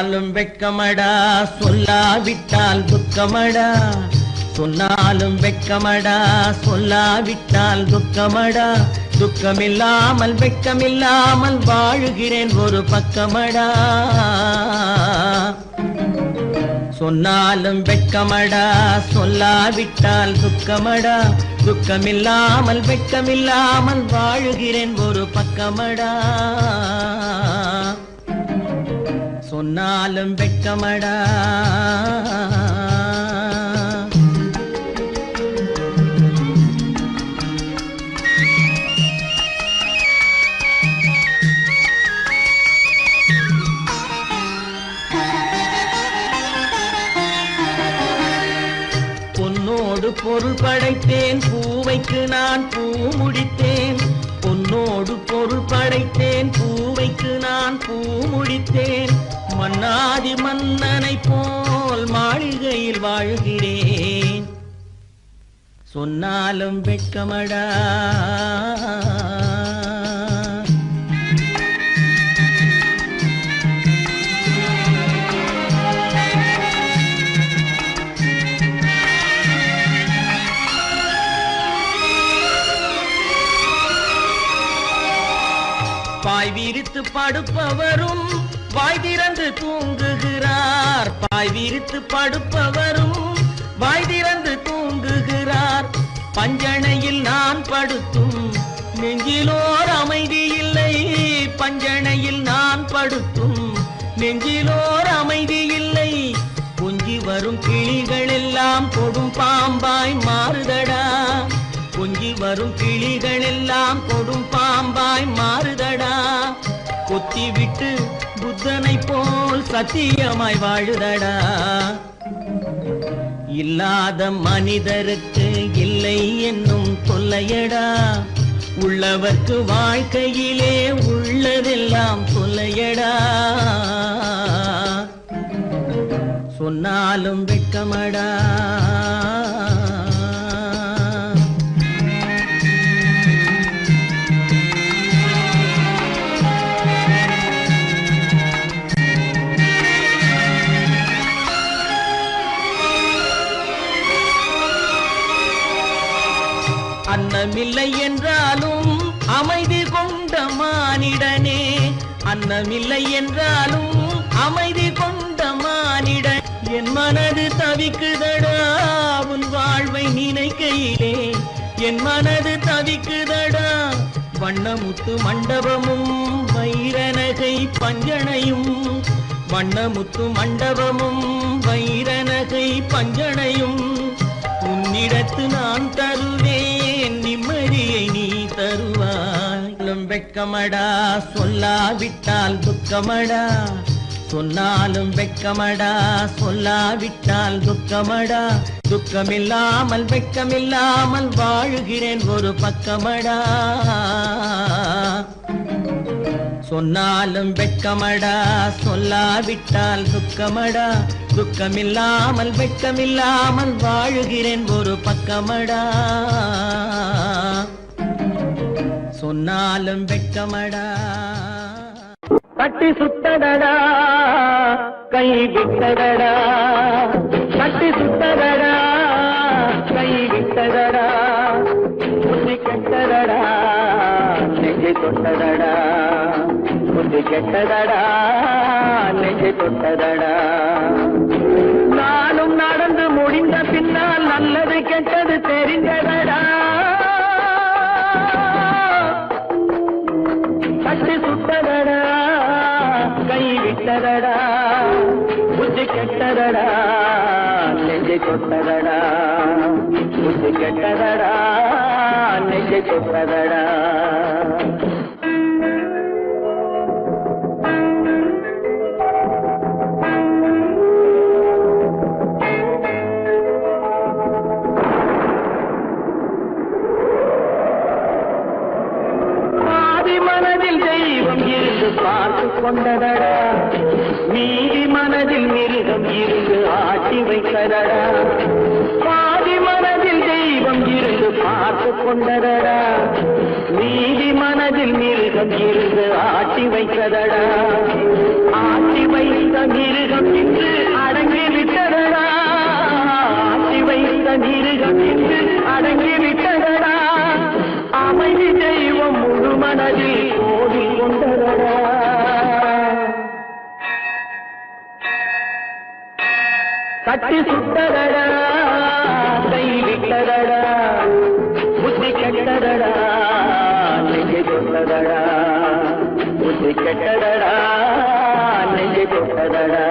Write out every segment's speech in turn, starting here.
சொன்னாலும் வெட்கமடா சொல்லாவிட்டால் துக்கமடா சொன்னாலும் வெட்கமடா சொல்லாவிட்டால் துக்கமடா துக்கமில்லாமல் வெட்கமில்லாமல் வாழுகிறேன் ஒரு பக்கமடா சொன்னாலும் வெட்கமடா சொல்லாவிட்டால் துக்கமடா துக்கமில்லாமல் வெட்கமில்லாமல் வாழுகிறேன் ஒரு பக்கமடா சொன்னாலும் வெட்கமடா பொருள் படைத்தேன் பூவைக்கு நான் பூ முடித்தேன் பொன்னோடு பொருள் படைத்தேன் பூவைக்கு நான் பூ முடித்தேன் மன்னாதி மன்னனை போல் மாளிகையில் வாழ்கிறேன் சொன்னாலும் வெட்கமடா பாய் விரித்து படுப்பவரும் வாய் திறந்து தூங்குகிறார் பாய் விரித்து படுப்பவரும் வாய் திறந்து தூங்குகிறார் பஞ்சணையில் நான் படுத்தும் நெஞ்சிலோர் அமைதி இல்லை பஞ்சணையில் நான் படுத்தும் நெஞ்சிலோர் அமைதி இல்லை கொஞ்சி வரும் கிளிகள் எல்லாம் கொடும் பாம்பாய் மாறுதடா கொஞ்சி வரும் கிளிகள் எல்லாம் கொடும் பாம்பாய் மாறுதடா கொத்தி விட்டு புத்தனை போல் சத்தியமாய் வாழுதடா இல்லாத மனிதருக்கு இல்லை என்னும் தொல்லையடா உள்ளவர்க்கு வாழ்க்கையிலே உள்ளதெல்லாம் தொல்லையடா சொன்னாலும் வெட்கமடா அன்னமில்லை என்றாலும் அமைதி கொண்ட மானிடனே அன்னமில்லை என்றாலும் அமைதி கொண்ட மானிடன் என் மனது தவிக்குதடா உன் வாழ்வை நினைக்கையிலே என் மனது தவிக்குதடா வண்ணமுத்து மண்டபமும் வைரநகை பஞ்சனையும் வண்ணமுத்து மண்டபமும் வைரநகை பஞ்சனையும் உன்னிடத்து நான் தருவேன் நிம்மதியை நீ தருவாய் வெட்கமடா சொல்லாவிட்டால் துக்கமடா சொன்னாலும் வெட்கமடா சொல்லாவிட்டால் துக்கமடா துக்கமில்லாமல் வெட்கமில்லாமல் வாழுகிறேன் ஒரு பக்கமடா சொன்னாலும் வெட்கமடா சொல்லாவிட்டால் துக்கமடா துக்கமில்லாமல் வெட்கமில்லாமல் வாழுகிறேன் ஒரு பக்கமடா சொன்னாலும் வெட்கமடா கட்டி சுத்தடடா கை விட்டடடா கட்டி சுத்தடடா கை விட்டடடா புத்தி கெட்டடடா நெஞ்சை தொட்டடடா புத்தி கெட்டடடா நெஞ்சை தொட்டடடா நானும் நடந்து முடிந்த பின்னால் நல்லது கெட்டது தெரிந்தடடா கட்டி சுட்டதடா கை விட்டதடா புத்தி கெட்டதடா நெஞ்சை தொட்டதடா புத்தி கெட்டதடா நெஞ்சை தொட்டதடா பார்த்து கொண்டதடா நீதி மனதில் மிருகம் இருந்து ஆட்டி வைத்ததடா பாதி மனதில் தெய்வம் இருந்து பார்த்து கொண்டதடா நீதி மனதில் மிருகம் இருந்து ஆட்டி வைத்ததடா ஆட்டி வைத்த மிருகம் இன்று அடங்கி விட்டதடா, ஆட்டி வைத்த மிருகம் இன்று அடங்கி விட்டதடா, அமைதி தெய்வம் முழு மனதில் கோடி கொண்டதடா. கட்டி சுட்டதடா, கை விட்டதடா, புத்தி கெட்டதடா, நெஞ்சை கொண்டதடா, புத்தி கெட்டதடா, நெஞ்சை கொண்டதடா.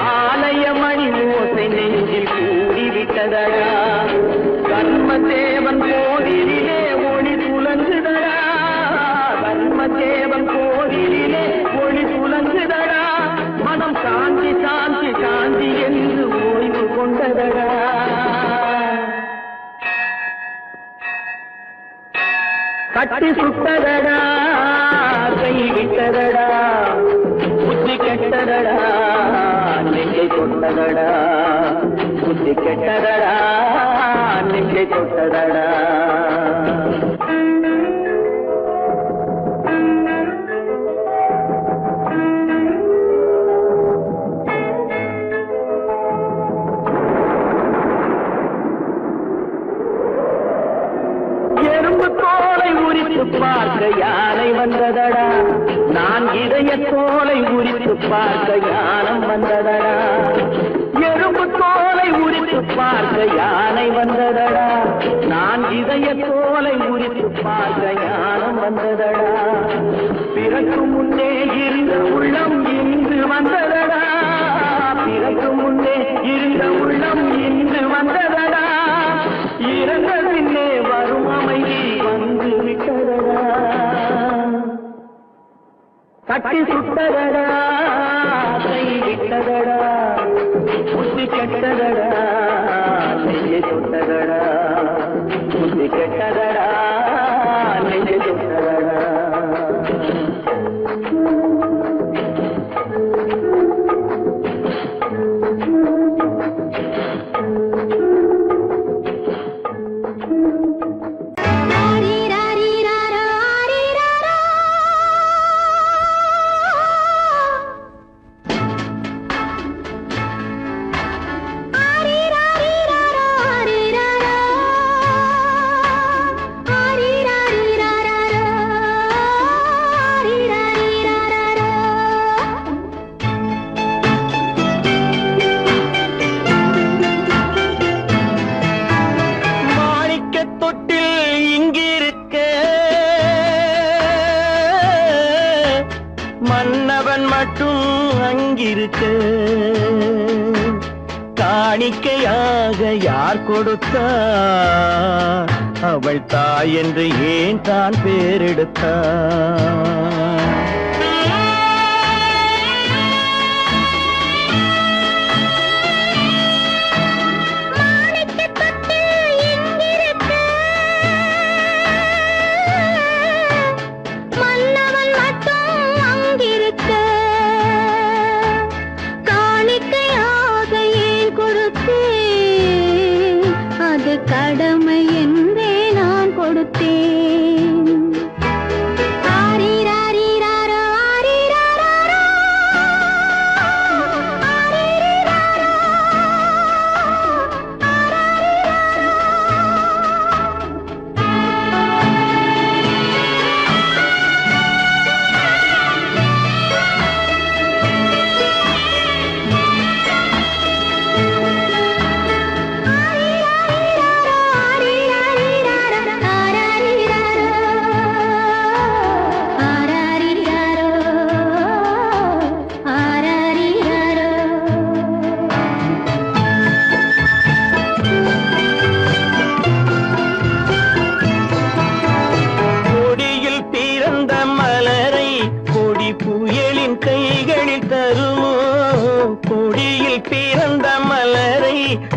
ஆலயமணி ஓசை நெஞ்சில் கூடிவிட்டதடா, கர்மதேவன் கோவிலிலே ஒளி துலங்குதடா, கர்மதேவன் கோவிலிலே ஒளி துலங்குதடா, மனம் சாந்தி சாந்தி சாந்தி என்று ஓய்வு கொண்டதடா. கட்டி சுட்டதடா, கை விட்டதடா, புத்தி கெட்டதடா, நெஞ்சை தொட்டதடா, புத்தி கெட்டதடா, நெஞ்சை தொட்டதடா. எறும்பு தோலை உரித்து பார்க்க யானை வந்ததடா, நான் இதய தோலை உரித்து பார்க்க யானம் வந்ததடா. எறும்பு தோலை உரித்து பார்க்க யானை வந்ததடா, நான் இதய தோலை உரித்து பார்க்க யானம் வந்ததடா. பிறகு முன்னே இருந்த உள்ளம் இன்று வந்ததடா, பிறகு முன்னே இருந்த உள்ளம் இன்று வந்ததடா, இறந்த பின்னே வரும் அமைதி வந்து விட்டதடா. கட்டி சுட்டதடா, கை விட்டதடா, புத்தி கெட்டதடா, நெஞ்சை தொட்டதடா, புத்தி கெட்டதடா, நெஞ்சை தொட்டதடா. மன்னவன் மட்டும் அங்கிருக்க, காணிக்கையாக யார் கொடுத்தார், அவள் தாய் என்று ஏன் தான் பேரெடுத்தார். கடமை என்றே நான் கொடுத்தேன். ஆரிராரிராரோ, ஆரிராரோ, ஆரிராரோ,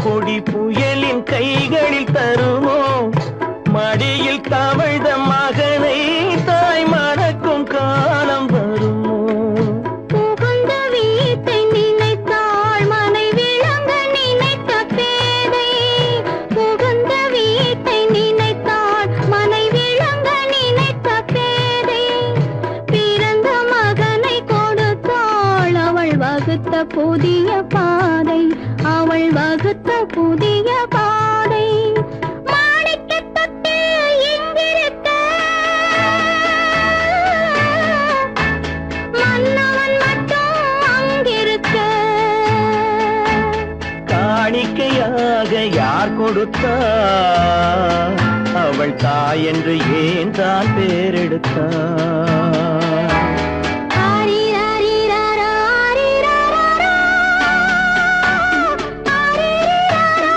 கொடி புயலின் கைகளில் வகுத்த புதிய பாதை, அவள் வகுத்த புதிய பாதை. மாணிக்கத் தொட்டில் இங்கிருக்க, மன்னவன் மட்டும் அங்கிருக்க. காணிக்கையாக யார் கொடுத்தார்? அவள் தாய் என்று ஏன் தான் பேரெடுத்தார்? ஆரிராரிராரோ, ஆரிராராரோ, ஆரிராரோ,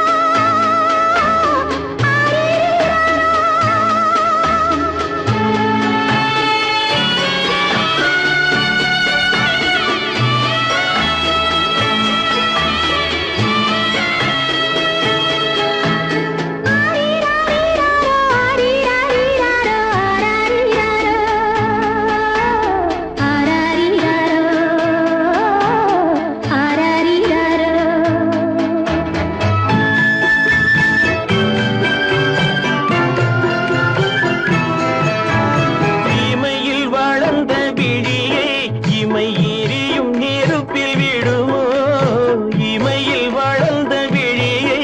இமையில் வளர்ந்த விழியை இமை எரியும் நெருப்பில் விடுமோ? இமையில் வளர்ந்த விழியை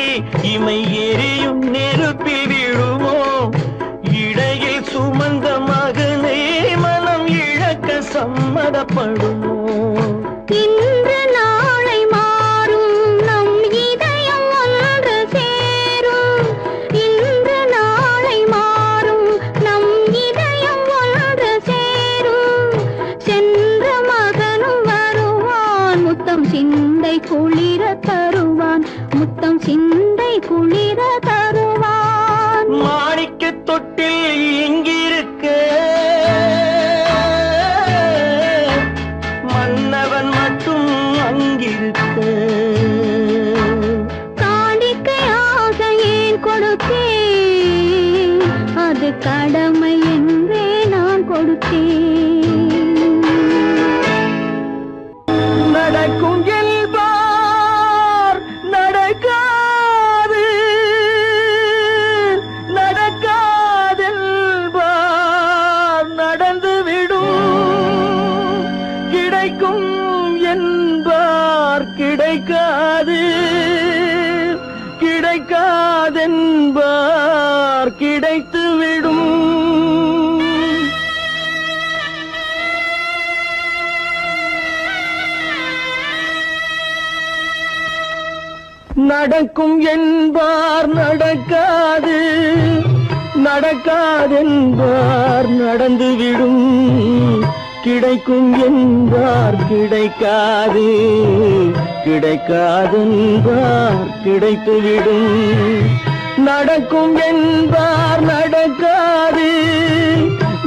இமை எரியும் நெருப்பில் விடுமோ? இடையில் சுமந்த மகனை மனம் இழக்க சம்மதப்படுமோ? இன்று நாளை மாறும் நம் இதயம் ஒன்று சேரும். இன்று நாளை மாறும் நம் இதயம் ஒன்று சேரும். சென்ற மகனும் வருவான், முத்தம் சிந்தை குளிர தருவான், முத்தம் சிந்தை குளிர தருவான். மாணிக்கத் தொட்டில் இங்கிருக்க, மன்னவன் மட்டும் அங்கிருக்க. காணிக்கையாக ஏன் கொடுத்தேன்? அது கடமை என்றே நான் கொடுத்தேன். நடக்கும் என்பார் நடக்காது, நடக்காதென்பார் நடந்துவிடும். கிடைக்கும் என்பார் கிடைக்காது, கிடைக்காதென்பார் கிடைத்துவிடும். நடக்கும் என்பார் நடக்காது, நடக்காதென்பார் நடந்துவிடும். கிடைக்கும் என்பார் கிடைக்காது, கிடைக்காதென்பார் கிடைத்துவிடும். நடக்கும் என்பார் நடக்காது,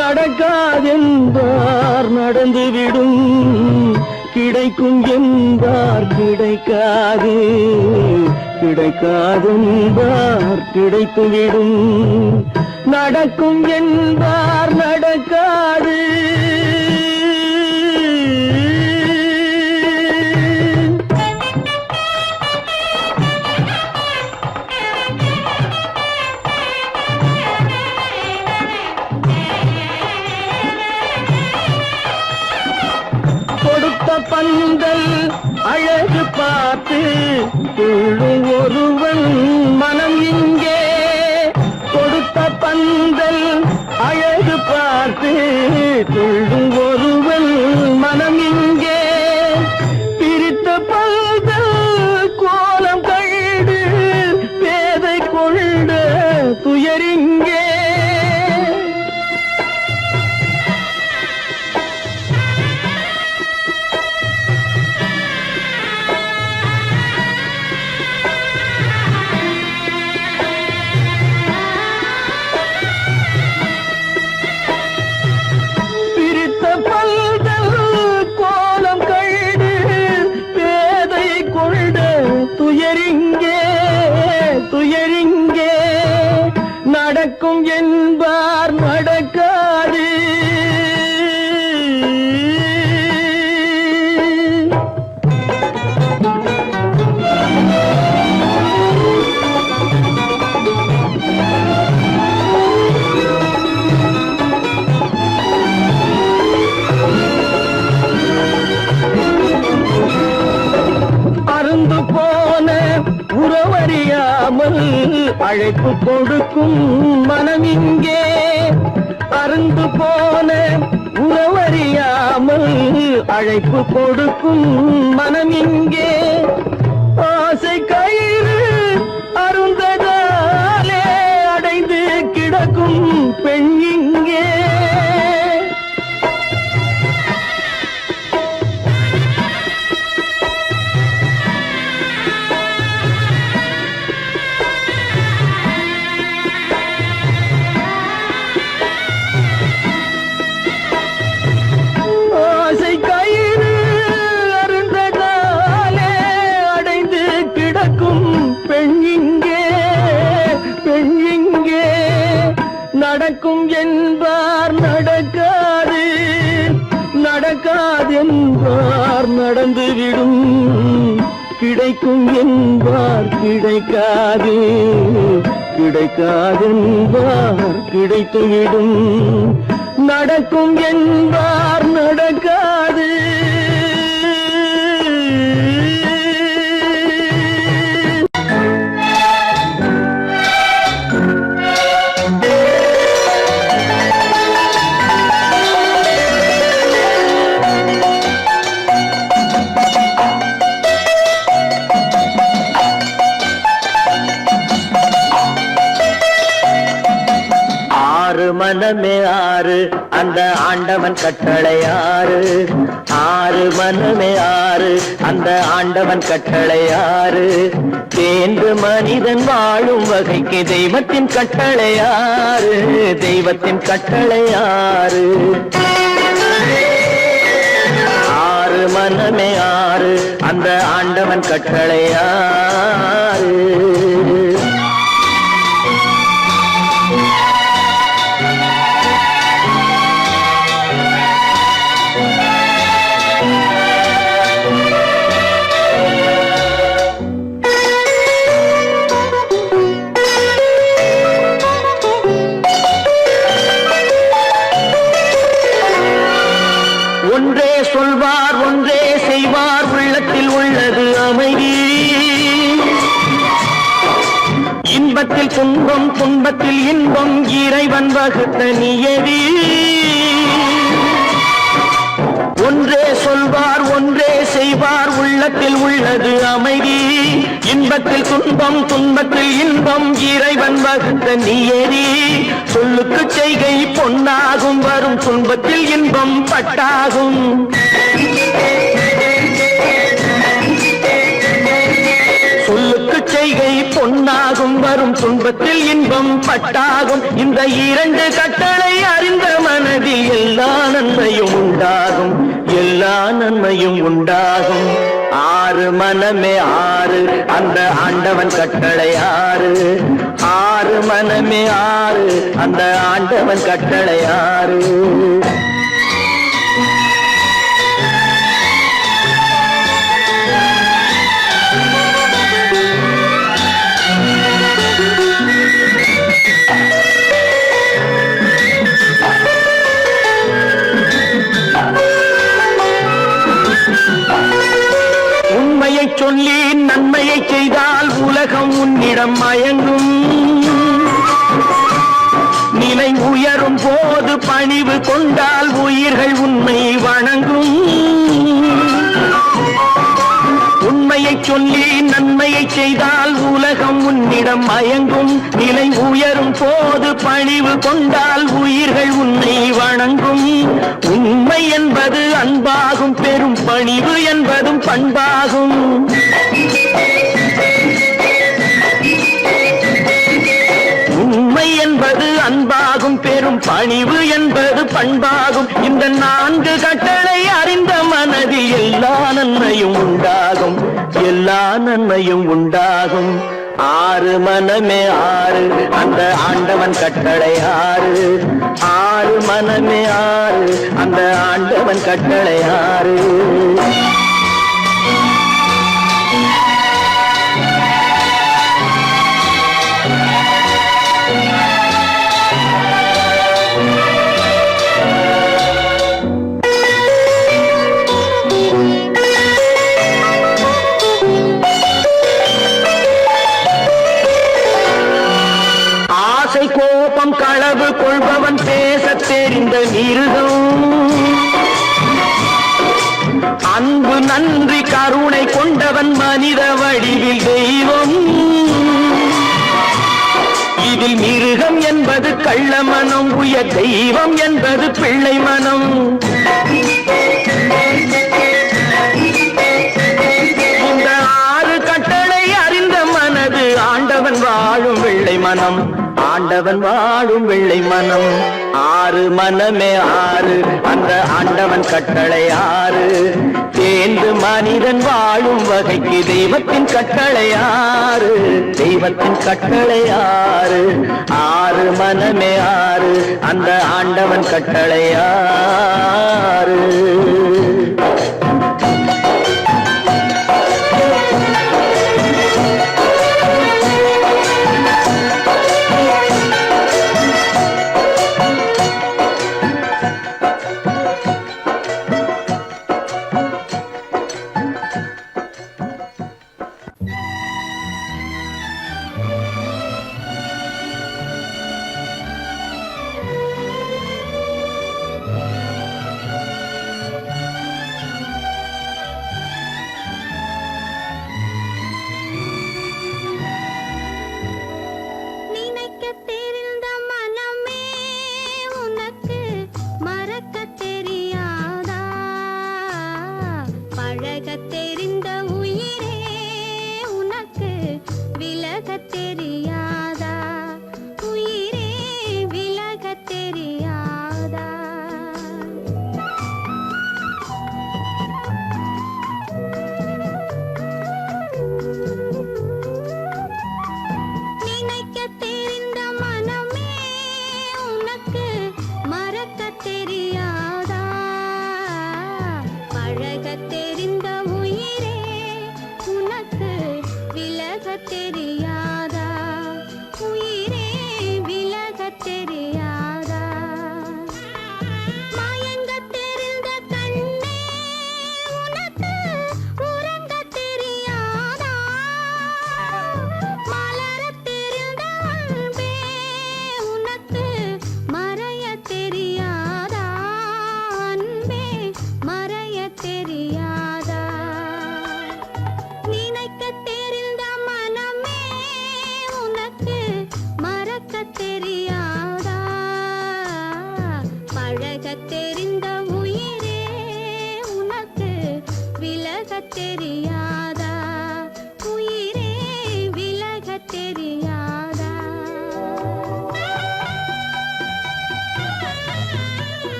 நடக்காதென்பார் நடந்துவிடும். கிடைக்கும் என்பார் கிடைக்காது, கிடைக்காதென்பார் கிடைத்துவிடும். நடக்கும் என்பார் நடக்காது. கொடுத்த பந்தல் அழகு பார்த்து துள்ளும் ஒருவன் மனம் இங்கே. கொடுத்த பந்தல் அழகு பார்த்து துள்ளும் ஒருவன் மனம் இங்கே. பிரித்த பந்தல் கோலம் கண்டு பேதை கொண்ட துயரிங்கே. பிரித்த அழைப்பு கொடுக்கும் மனம் இங்கே அருந்து போன உறவறியாமல் அழைப்பு கொடுக்கும் மனம் இங்கே ஆசை கயிறு அருந்ததாலே அடைந்து கிடக்கும் பெண் இங்கே ஆசை கயிறு அருந்ததாலே அடைந்து கிடக்கும் பெண் இங்கே நடக்கும் என்பார் நடக்காது நடக்காதென்பார் நடந்துவிடும் கிடைக்கும் என்பார் கிடைக்காது கிடைக்காதென்பார் கிடைத்துவிடும் நடக்கும் என்பார் நடக்காது மனமே ஆறு அந்த ஆண்டவன் கட்டளை ஆறு மனமே ஆறு அந்த ஆண்டவன் கட்டளை தேர்ந்து மனிதன் வாழும் வகைக்கு தெய்வத்தின் கட்டளை தெய்வத்தின் கட்டளை ஆறு மனமே ஆறு அந்த ஆண்டவன் கட்டளை ஒன்றே சொல்வார் ஒன்றே செய்வார் உள்ளத்தில் உள்ளது அமைதி இன்பத்தில் துன்பம் துன்பத்தில் இன்பம் இறைவன் வகுத்த நியதி ஒன்றே சொல்வார் ஒன்றே செய்வார் உள்ளத்தில் உள்ளது அமைதி இன்பத்தில் துன்பம் துன்பத்தில் இன்பம் இறைவன் வகுத்த நியதி சொல்லுக்கு செய்கை பொன்னாகும் வரும் துன்பத்தில் இன்பம் பட்டாகும் சொல்லுக்கு செய்கை பொன்னாகும் வரும் துன்பத்தில் இன்பம் பட்டாகும் இந்த இரண்டு கட்டளை அறிந்த மனதில் எல்லா நன்மையும் உண்டாகும் எல்லா நன்மையும் உண்டாகும் ஆறு மனமே ஆறு அந்த ஆண்டவன் கட்டளை ஆறு மனமே ஆறு அந்த ஆண்டவன் கட்டளை உண்மையை சொல்லி நன்மையை செய்தால் உலகம் உன்னிடம் மயங்கும் நிலை உயரும் போது பணிவு கொண்டால் உயிர்கள் உன்னை வணங்கும் உண்மையை சொல்லி நன்மையை செய்தால் உலகம் உன்னிடம் மயங்கும் நிலை உயரும் போது பணிவு கொண்டால் உயிர்கள் உன்னை வணங்கும் உண்மை என்பது அன்பாகும் பெரும் பணிவு என்பதும் பண்பாகும் உண்மை என்பது அன்பாகும் பெரும் பணிவு என்பது பண்பாகும் இந்த நான்கு கட்டளை அறிந்த மனதில் எல்லா நன்மையும் உண்டாகும் எல்லா நன்மையும் உண்டாகும் ஆறு மனமே ஆறு அந்த ஆண்டவன் கட்டளை ஆறு மனமே ஆறு அந்த ஆண்டவன் கட்டளை அன்றி கருணை கொண்டவன் மனித வடிவில் தெய்வம். இதில் மிருகம் என்பது கள்ள மனம், உயர் தெய்வம் என்பது பிள்ளை மனம். இந்த 6 கட்டளை அறிந்த மனது ஆண்டவன் வாழும் வெள்ளை மனம், ஆண்டவன் வாழும் வெள்ளை மனம். 6 மனமே 6, அந்த ஆண்டவன் கட்டளை 6. சேர்ந்து மனிதன் வாழும் வகைக்கு தெய்வத்தின் கட்டளை 6, தெய்வத்தின் கட்டளை 6. 6 மனமே 6, அந்த ஆண்டவன் கட்டளை 6.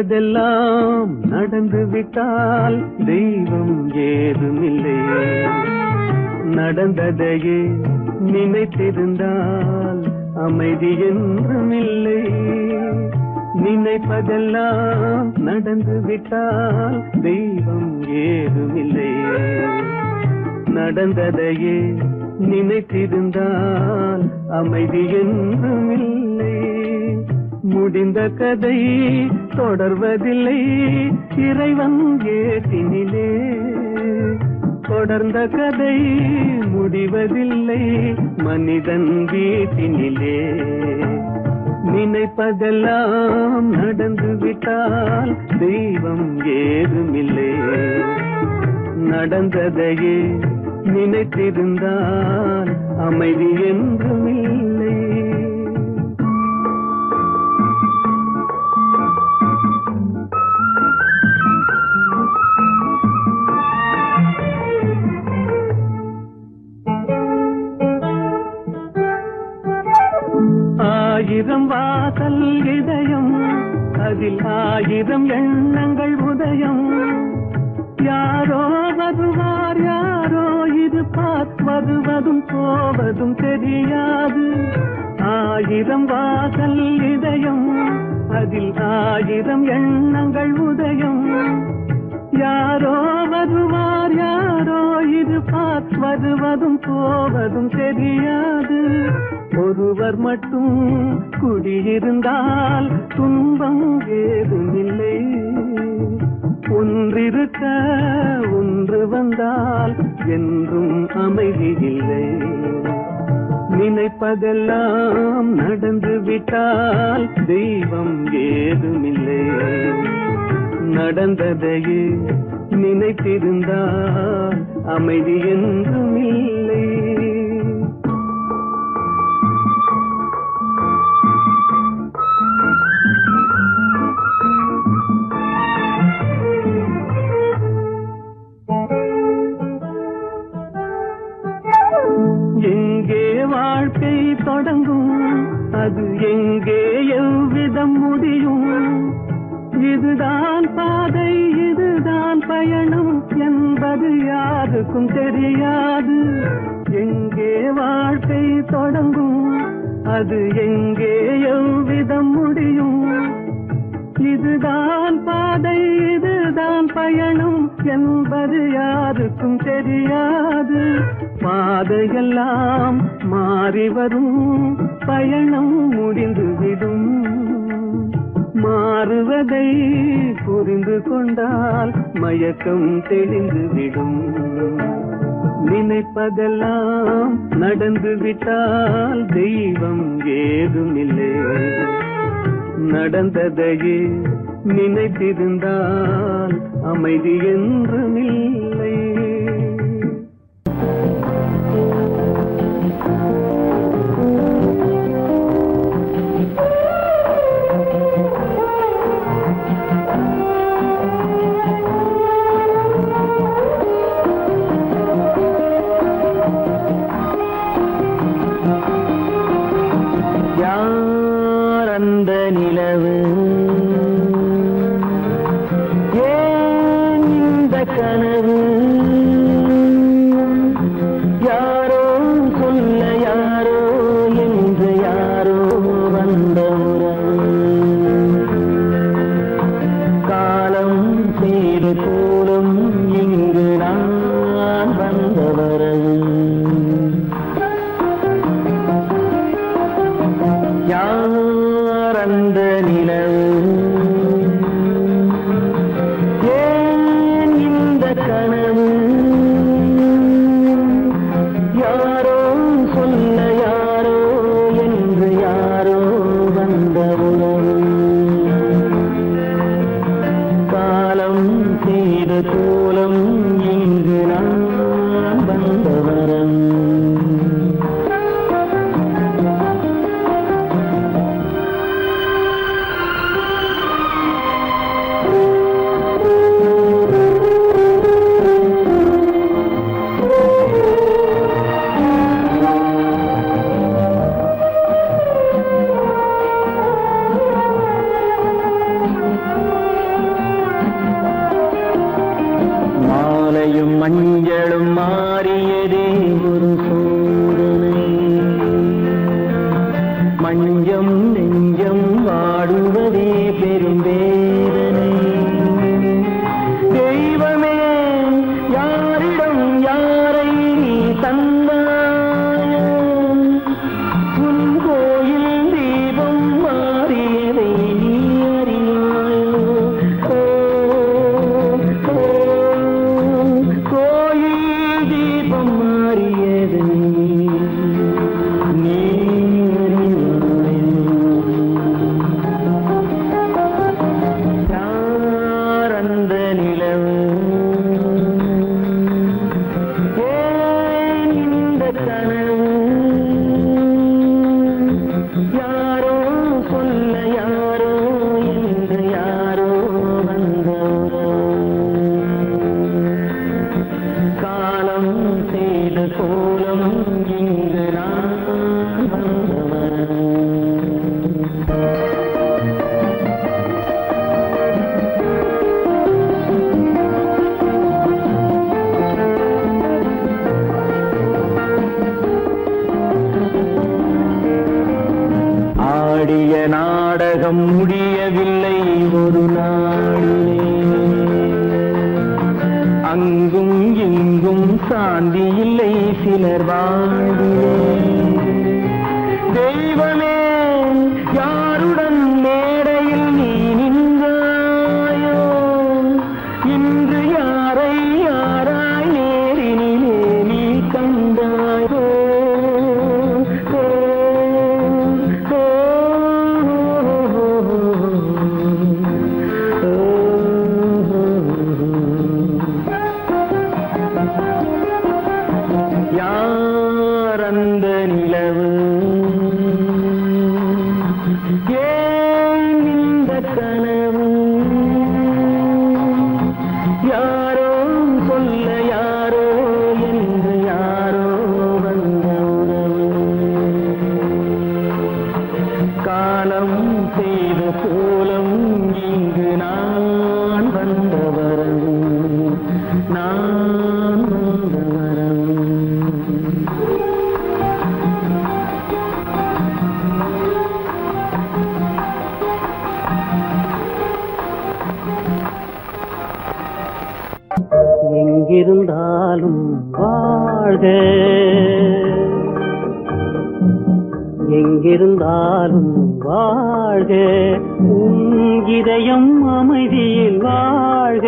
நினைப்பதெல்லாம் நடந்து விட்டால் தெய்வம் ஏதுமில்லை. நடந்ததையே நினைத்திருந்தால் அமைதி என்றும் இல்லை. நினைப்பதெல்லாம் நடந்து விட்டால் தெய்வம் ஏதுமில்லை. நடந்ததையே நினைத்திருந்தால் அமைதி என்றும் இல்லை. முடிந்த கதை தொடர்வதில்லை இறைவன் ஏட்டினிலே. தொடர்ந்த கதை முடிவதில்லை மனிதன் வீட்டினிலே. நினைப்பதெல்லாம் நடந்து விட்டால் தெய்வம் ஏதுமில்லை. நடந்ததையே நினைத்திருந்தால் அமைதி என்றும் இல்லை. ஆயிரம் வாசல் இதயம் அதில் ஆயிரம் எண்ணங்கள் உதயம். யாரோ வருவார் யாரோ இருப்பார் வருவதும் போவதும் தெரியாது. ஆயிரம் வாசல் இதயம் அதில் ஆயிரம் எண்ணங்கள் உதயம். யாரோ வருவார் யாரோ இருப்பார் வருவதும் போவதும் தெரியாது. ஒருவர் மட்டும் குடியிருந்தால் துன்பம் ஏதுமில்லை. ஒன்றிருக்க ஒன்று வந்தால் என்றும் அமைதி இல்லை. நினைப்பதெல்லாம் நடந்து விட்டால் தெய்வம் ஏதுமில்லை. நடந்ததையே நினைத்திருந்தால் அமைதி என்றும் இல்லை. எங்கே வாழ்க்கை தொடங்கும் அது எங்கே எவ்விதம் முடியும். இதுதான் பாதை இதுதான் பயணம் என்பது யாருக்கும் தெரியாது. எங்கே வாழ்க்கை தொடங்கும் அது எங்கே எவ்விதம் முடியும். இதுதான் பாதை இதுதான் பயணம் என்பது யாருக்கும் தெரியாது. பாதையெல்லாம் மாறி வரும் பயணம் முடிந்துவிடும். மாறுவதை புரிந்து கொண்டால் மயக்கம் தெளிந்துவிடும். நினைப்பதெல்லாம் நடந்து விட்டால் தெய்வம் ஏதுமில்லை. நடந்ததையே நினைத்திருந்தால் அமைதி என்றும் இல்லை. அந்த நிலவு ஏன் இந்த கனவு. யாரோ சொல்ல யாரோ என்று யாரோ வந்த உறவு. காலம் செய்து கூறும் இங்கு நான் வந்த வரவு. அந்த நிலவு ஏன் இந்த கனவு. யாரோ சொல்ல யாரோ என்று யாரோ வந்த உறவு. காலம் செய்த கோலம் இங்கு நான் வந்த வரம். மஞ்சளும் மாறியதே ஒரு சோதனை, மஞ்சம் நெஞ்சம் வாடுவதே பெரும் வேதனை. தெய்வமே யாரிடம் யாரை நீ தந்தாயோ, உன் கோயில் தீபம் மாறியதை நீ அறியாயோ. கோயில் தீபம் மாறியதை நீ அறியாயோ. யார் அந்த நிலவு, ஏன் இந்த கனவு, யாரோ சொல்ல யாரோ என்று யாரோ வந்தவரோ. காலம் செய்த கோலம் இங்கு நான் வந்தவன். ஆடிய நாடகம் முடியவில்லை ஒரு நாளிலே, அங்கும் இங்கும் சாந்தி இல்லை சிலர் வாழ்விலே. தெய்வமே யாருடன் மேடையில் நீ நின்றாயோ, இன்று யாரை யாராய் நேரினிலே நீ கண்டாயோ. யார் அந்த நிலவு, ஏன் இந்த கனவு, யாரோ சொல்ல யாரோ என்று யாரோ வந்த உறவு. காலம் செய்த கோலம் இங்கு நான் வந்த வரவு, நான் வந்த வரவு. எங்கிருந்தாலும் வாழ்க, எங்கிருந்தாலும் வாழ்க, உன் இதயம் அமைதியில் வாழ்க,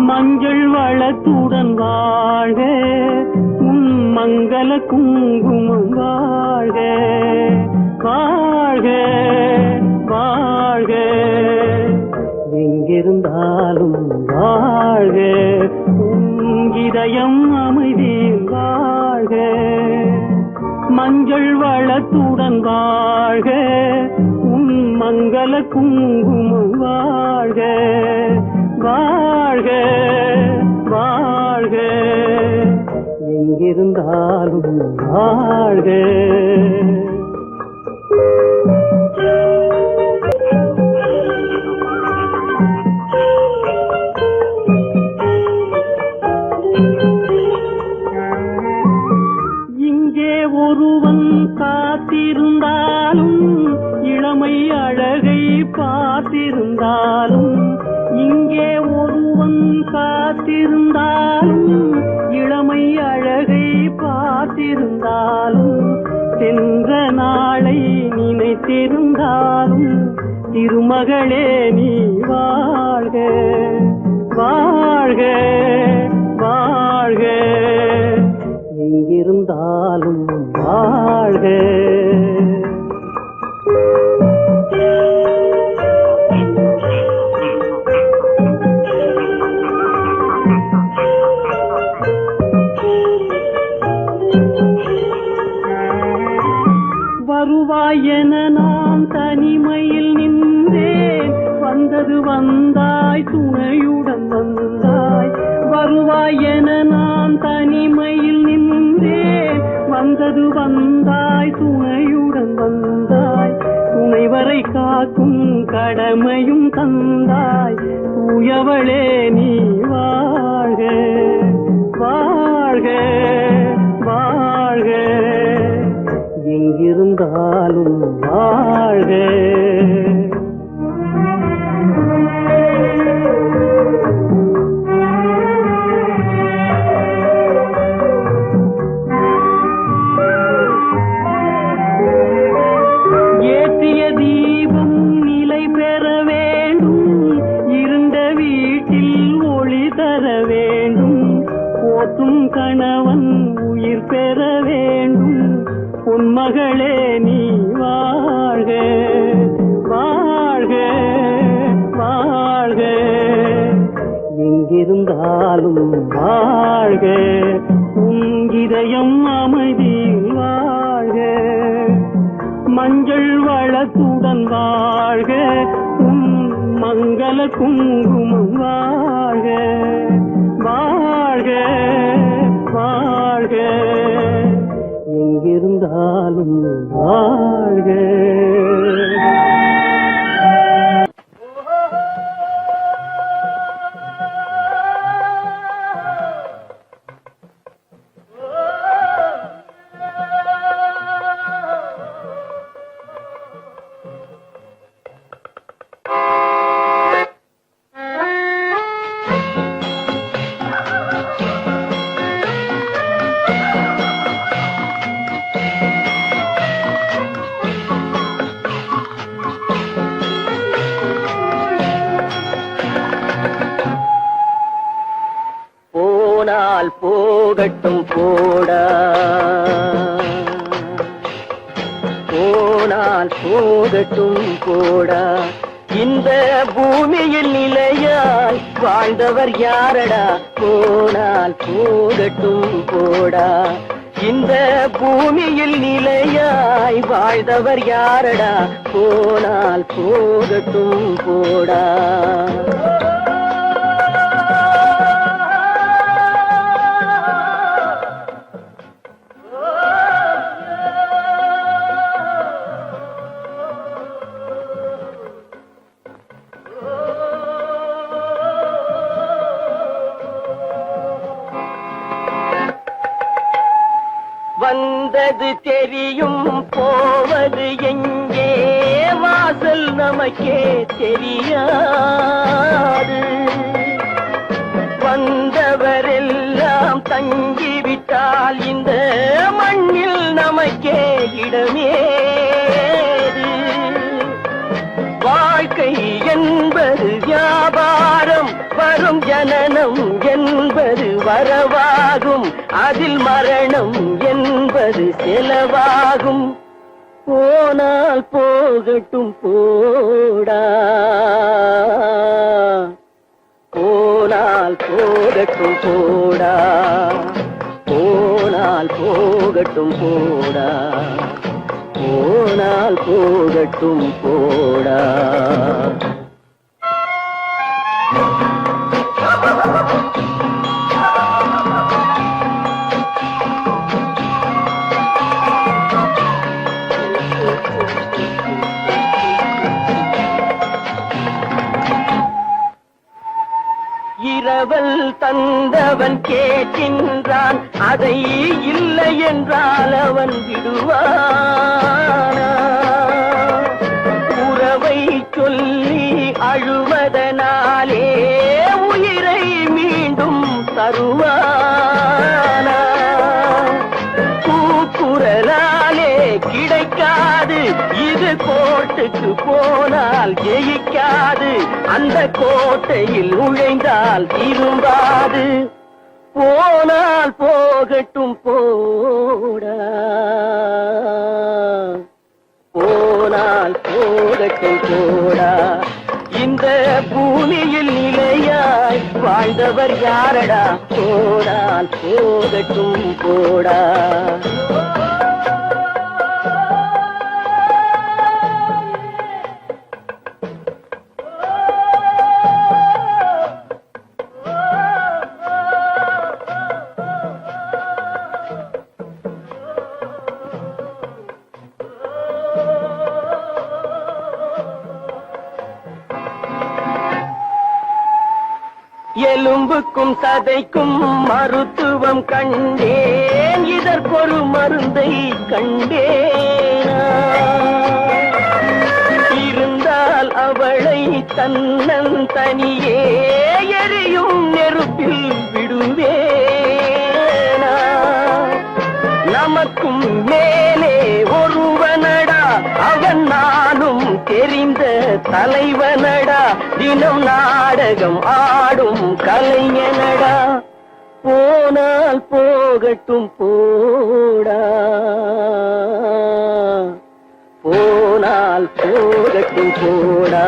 மஞ்சள் வளத்துடன் வாழ்க, உன் மங்கள குங்குமம் வாழ்க, வாழ்க வாழ்க. எங்கிருந்தாலும் வாழ்க, உன் இதயம் அமைதியில் வாழ்க, மஞ்சள் வளத்துடன் வாழ்க, உன் மங்கள குங்குமம் வாழ்க, வாழ்க வாழ்க. எங்கிருந்தாலும் வாழ்க. ஒருவன் காத்திருந்தாலும், இளமை அழகை பார்த்திருந்தாலும், இங்கே ஒருவன் காத்திருந்தாலும், இளமை அழகை பார்த்திருந்தாலும், சென்ற நாளை நினைத்திருந்தாலும், திருமகளே நீ வாழ்க, வாழ்க வாழ்க. எங்கிருந்தாலும் வாழ்க. வருவாய் என நான் தனிமையில் நின்றேன், வந்தது வந்தாய் துணையுடன் வந்தாய். வருவாய் என நான் தனிமையில் நின்றேன், வந்தது வந்தாய் துணையுடன் வந்தாய். துணைவரை காக்கும் கடமையும் தந்தாய், தூயவளே நீ வாழ்க. வாழ்க. ஏற்றிய தீபம் நிலை பெற வேண்டும், இருண்ட வீட்டில் ஒளி தர வேண்டும், போற்றும் கணவன் உயிர் பெற வேண்டும், பொன்மகளே நீ வாழ்க வாழ்க வாழ்க, எங்கிருந்தாலும் வாழ்க, உன் இதயம் அமைதியில் வாழ்க, மஞ்சள் வளத்துடன் வாழ்க, உன் மங்கள குங்குமம் வாழ்க வாழ்க வாழ்க, எங்கிருந்தாலும் வாழ்க. போனால் போகட்டும் போடா, போனால் போகட்டும் போடா, இந்த பூமியில் நிலையாய் வாழ்ந்தவர் யாரடா, போனால் போகட்டும் போடா, இந்த பூமியில் நிலையாய் வாழ்ந்தவர் யாரடா, போனால் போகட்டும் போடா. வந்தது தெரியும் போவது எங்கே, வாசல் நமக்கே தெரியாது, வந்தவரெல்லாம் தங்கிவிட்டால் இந்த மண்ணில் நமக்கே இடமேது, வாழ்க்கை என்பது வியாபாரம், வரும் ஜனனம் என்பது வரவாகும், அதில் மரணம் என்பது செலவாகும், போனால் போகட்டும் போடா, போனால் போகட்டும் போடா, போனால் போகட்டும் போடா, போனால் போகட்டும் போடா. இரவல் தந்தவன் கேட்கின்றான், அதை இல்லை என்றால் அவன் விடுவானா, உறவை சொல்லி அழுவதனாலே உயிரை மீண்டும் தருவானா, கூக்குரலாலே கிடைக்காது, இது கோட்டுக்கு போனால் ஜெயிக்காது, அந்த கோட்டையில் நுழைந்தால் திரும்பாது, போனால் போகட்டும் போடா, போனால் போகட்டும் போடா, இந்த பூமியில் நிலையாய் வாழ்ந்தவர் யாரடா, போனால் போகட்டும் போடா. எலும்புக்கும் சதைக்கும் மருத்துவம் கண்டேன், இதற்கொரு மருந்தை கண்டேனா, தன்னன் தனியே எரியும் நெருப்பில் விடுவேனா நமக்கும் மேலே ஒருவனடா அவன் நானும் தெரிந்த தலைவனடா தினம் நாடகம் ஆடும் கலைஞனடா போனால் போகட்டும் போடா போனால் போகட்டும் போடா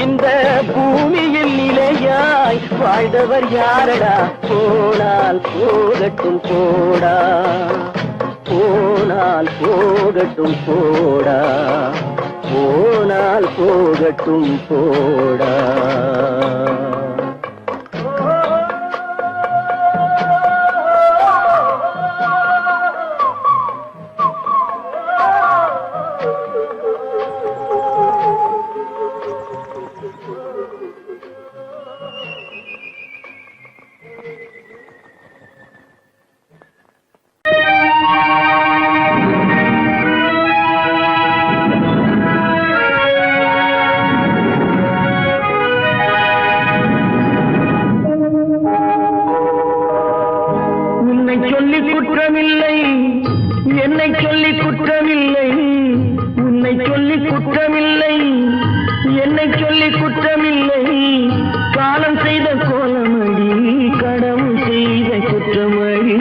இந்த பூமியில் நிலையாய் வாழ்ந்தவர் யாரடா போனால் போகட்டும் போடா போனால் போகட்டும் போடா போனால் போகட்டும் போடா சொல்லி குற்றமில்லை என்னை சொல்லி குற்றமில்லை உன்னை சொல்லி குற்றமில்லை என்னை சொல்லி குற்றமில்லை காலம் செய்த கோலமடி கடவுள் செய்த குற்றமடி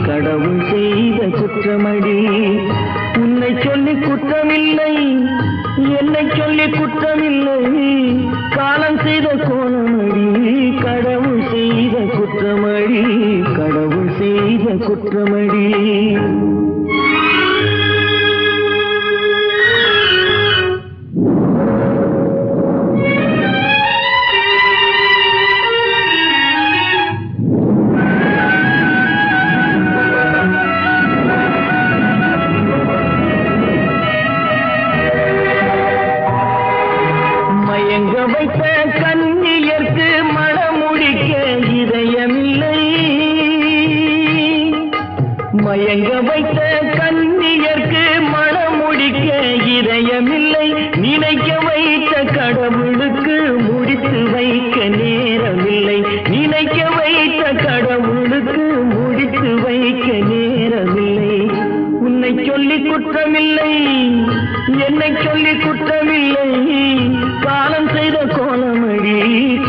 கடவுள் செய்த குற்றமடி உன்னை சொல்லி குற்றமில்லை என்னை சொல்லி குற்றமில்லை காலம் செய்த கோலமடி கடவுள் செய்த குற்றமடி கடவுள் செய்த குற்றமடி மயங்க வைத்த கண்ணியர்க்கு மணமுடிக்க இதயமில்லை மயங்க வைத்த கண்ணியர்க்கு மணமுடிக்க இதயமில்லை நினைக்க வைத்த கடவுளுக்கு முடித்து வைக்க நேரமில்லை நினைக்க வைத்த கடவுளுக்கு முடித்து வைக்க நேரமில்லை உன்னை சொல்லி குற்றமில்லை என்னை சொல்லி குற்றமில்லை காலம் செய்த கோலமடி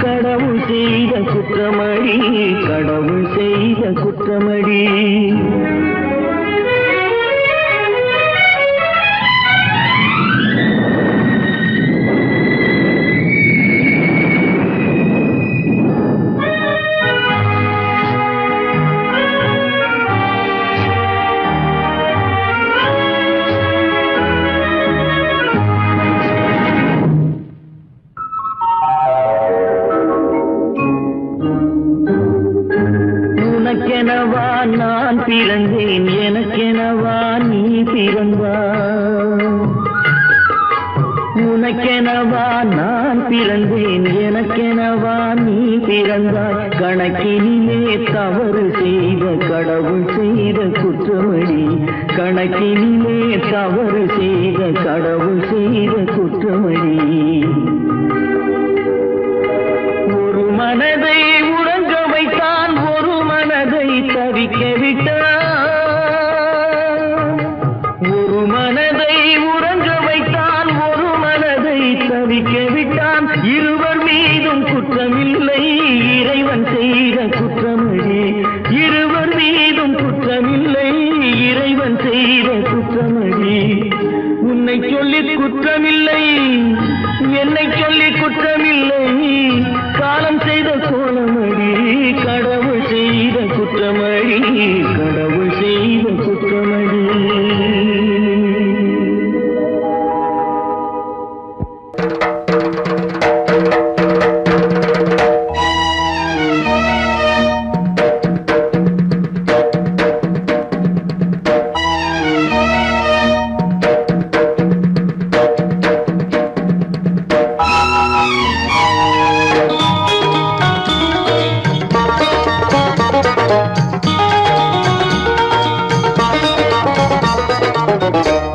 கடவுள் செய்த குற்றமடி கடவுள் செய்த குற்றமடி உனக்கெனவா நான் பிறந்தேன் எனக்கெனவா நீ பிறந்தாய் உனக்கெனவா நான் பிறந்தேன் எனக்கெனவா நீ பிறந்தாய் கணக்கினிலே தவறு செய்த கடவுள் செய்த குற்றமடி கணக்கினிலே தவறு செய்த கடவுள் செய்த குற்றமடி ஒரு மனதை உறங்க வைத்தான் ஒரு மனதை தவிக்க விட்டான் ஒரு மனதை உறங்க வைத்தான் ஒரு மனதை தவிக்க விட்டான் இருவர் மீதும் குற்றமில்லை இறைவன் செய்த குற்றமடி இருவர் மீதும் குற்றமில்லை இறைவன் செய்த குற்றமடி உன்னை சொல்லி குற்றமில்லை என்னை சொல்லி குற்றமில்லை காலம் செய்த கோலமடி கடவுள் செய்த குற்றமடி கடவுள் செய்த குற்றமடி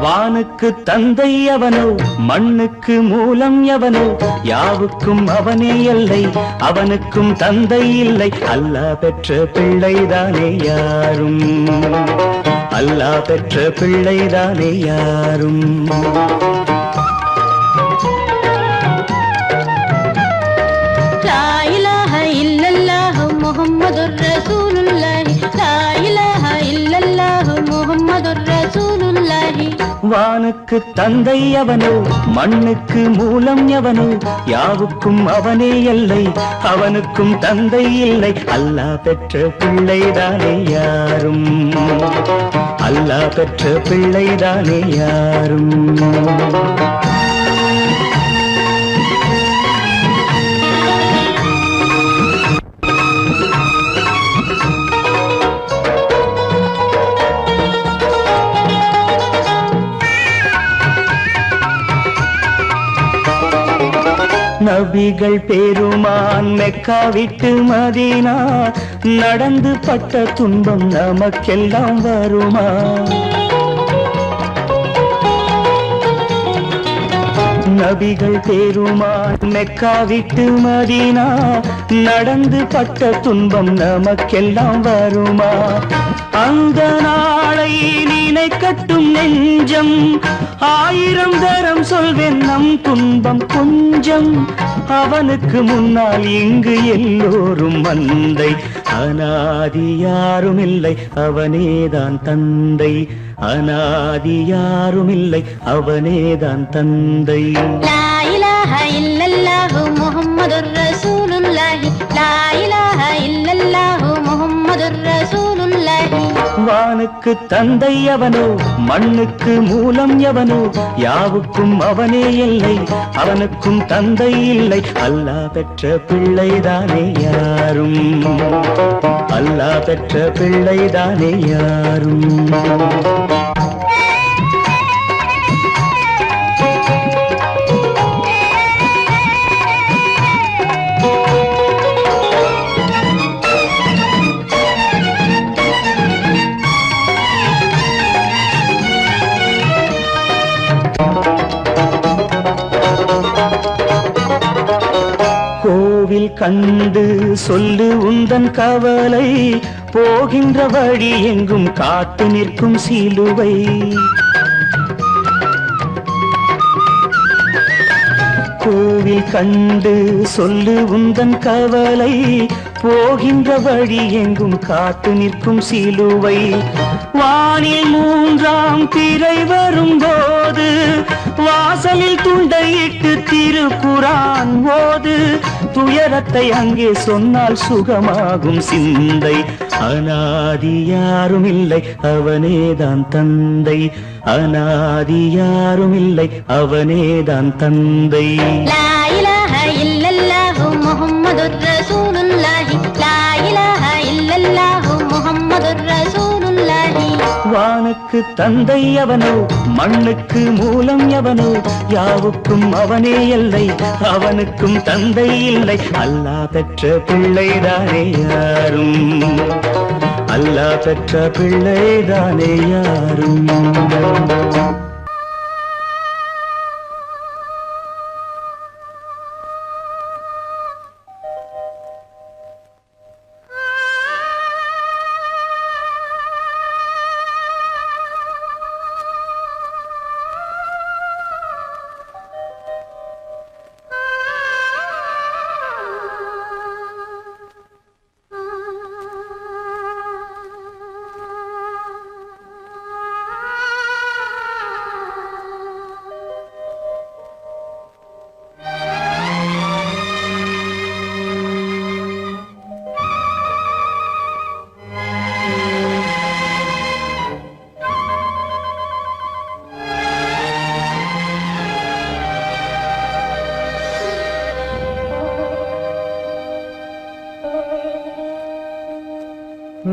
வானுக்கு தந்தை எவனோ மண்ணுக்கு மூலம் எவனோ யாவுக்கும் அவனே எல்லை, அவனுக்கும் தந்தை இல்லை. அல்லாஹ் பெற்ற பிள்ளைதானே யாரும், அல்லாஹ் பெற்ற பிள்ளைதானே யாரும். லா இலாஹ இல்லல்லாஹ் முஹம்மதுர் ரசூலுல்லாஹ், லா இலாஹ இல்லல்லாஹ் முஹம்மதுர் ரசூலுல்லாஹ். வானுக்கு தந்தை அவனோ, மண்ணுக்கு மூலம் எவனோ, யாவுக்கும் அவனே எல்லை, அவனுக்கும் தந்தை இல்லை. அல்லாஹ் பெற்ற பிள்ளைதானே யாரும், அல்லாஹ் பெற்ற பிள்ளைதானே யாரும். நபிகள் பெருமான் மெக்கா விட்டு மதீனா நடந்து பட்ட துன்பம் நமக்கெல்லாம் வருமா? நபிகள் பெருமான் மெக்கா விட்டு மதீனா நடந்து பட்ட துன்பம் நமக்கெல்லாம் வருமா? அந்த நாளை நினைக்கட்டும் நெஞ்சம், ஆயிரம் தரம் சொல்வேன் நம் துன்பம் கொஞ்சம். அவனுக்கு முன்னால் இங்கு எல்லோரும் மந்தை, அனாதி யாரும் இல்லை அவனேதான் தந்தை, அனாதி யாரும் இல்லை அவனேதான் தந்தை. லா இலாஹ இல்லல்லாஹ் முஹம்மதுர் ரசூலுல்லாஹ், லா இலாஹ இல்லல்லாஹ் முஹம்மதுர் ரசூலுல்லாஹ். வானுக்கு தந்தை அவனோ, மண்ணுக்கு மூலம் எவனோ, யாவுக்கும் அவனே இல்லை, அவனுக்கும் தந்தை இல்லை. அல்லாஹ் பெற்ற பிள்ளைதானே யாரும், அல்லாஹ் பெற்ற பிள்ளைதானே யாரும். கோவில் கண்டு சொல்லு உந்தன் கவலை, போகின்ற வழி எங்கும் காத்து நிற்கும் சிலுவை. கோவில் கண்டு சொல்லு உந்தன் கவலை, போகின்ற வழி எங்கும் காத்து நிற்கும் சிலுவை. வானில் மூன்றாம் பிறை வரும்போது, வாசலில் துண்டையிட்டு திருக்குரான் ஓது. துயரத்தை அங்கே சொன்னால் சுகமாகும் சிந்தை, அனாதி யாரும் இல்லை அவனேதான் தந்தை, அனாதி யாரும் இல்லை அவனேதான் தந்தை. லா இலாஹ இல்லல்லாஹ் முஹம்மதுர் ரசூலுல்லாஹ், லா இலாஹ இல்லல்லாஹ் முஹம்மதுர் ரசூலுல்லாஹ். வானுக்கு தந்தை அவனோ, மண்ணுக்கு மூலம் எவனோ, யாவுக்கும் அவனே எல்லை, அவனுக்கும் தந்தை இல்லை. அல்லாஹ் பெற்ற பிள்ளைதானே யாரும், அல்லாஹ் பெற்ற பிள்ளைதானே யாரும்.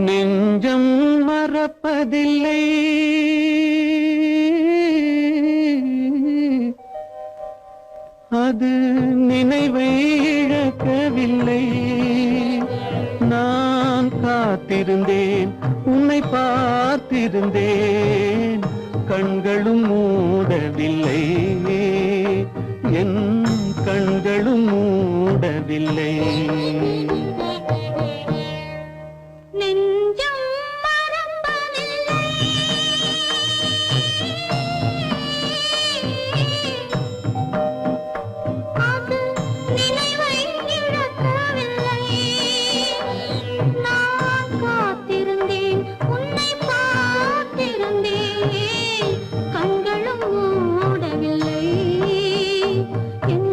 நெஞ்சம் மறப்பதில்லை, அது நினைவை இழக்கவில்லை. நான் காத்திருந்தேன், உன்னை பார்த்திருந்தேன், கண்களும் மூடவில்லை, என் கண்களும் மூடவில்லை. நெஞ்சம் மறப்பதில்லை, அது நினைவை இழக்கவில்லை. நான் காத்திருந்தேன், உன்னை பார்த்திருந்தேன், கண்களும் மூடவில்லை, என்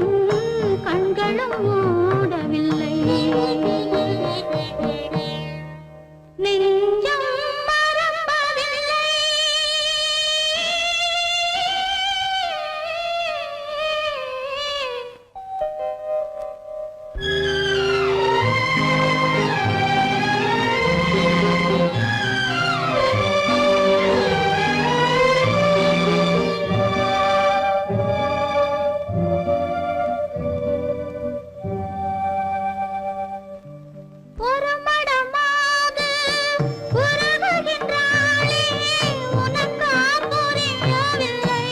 கண்களும் மூடவில்லை. நெஞ்சம் மறப்பதில்லை. ஒரு மடமாக உருகுகின்றாளே, உனக்கா புரியவில்லை?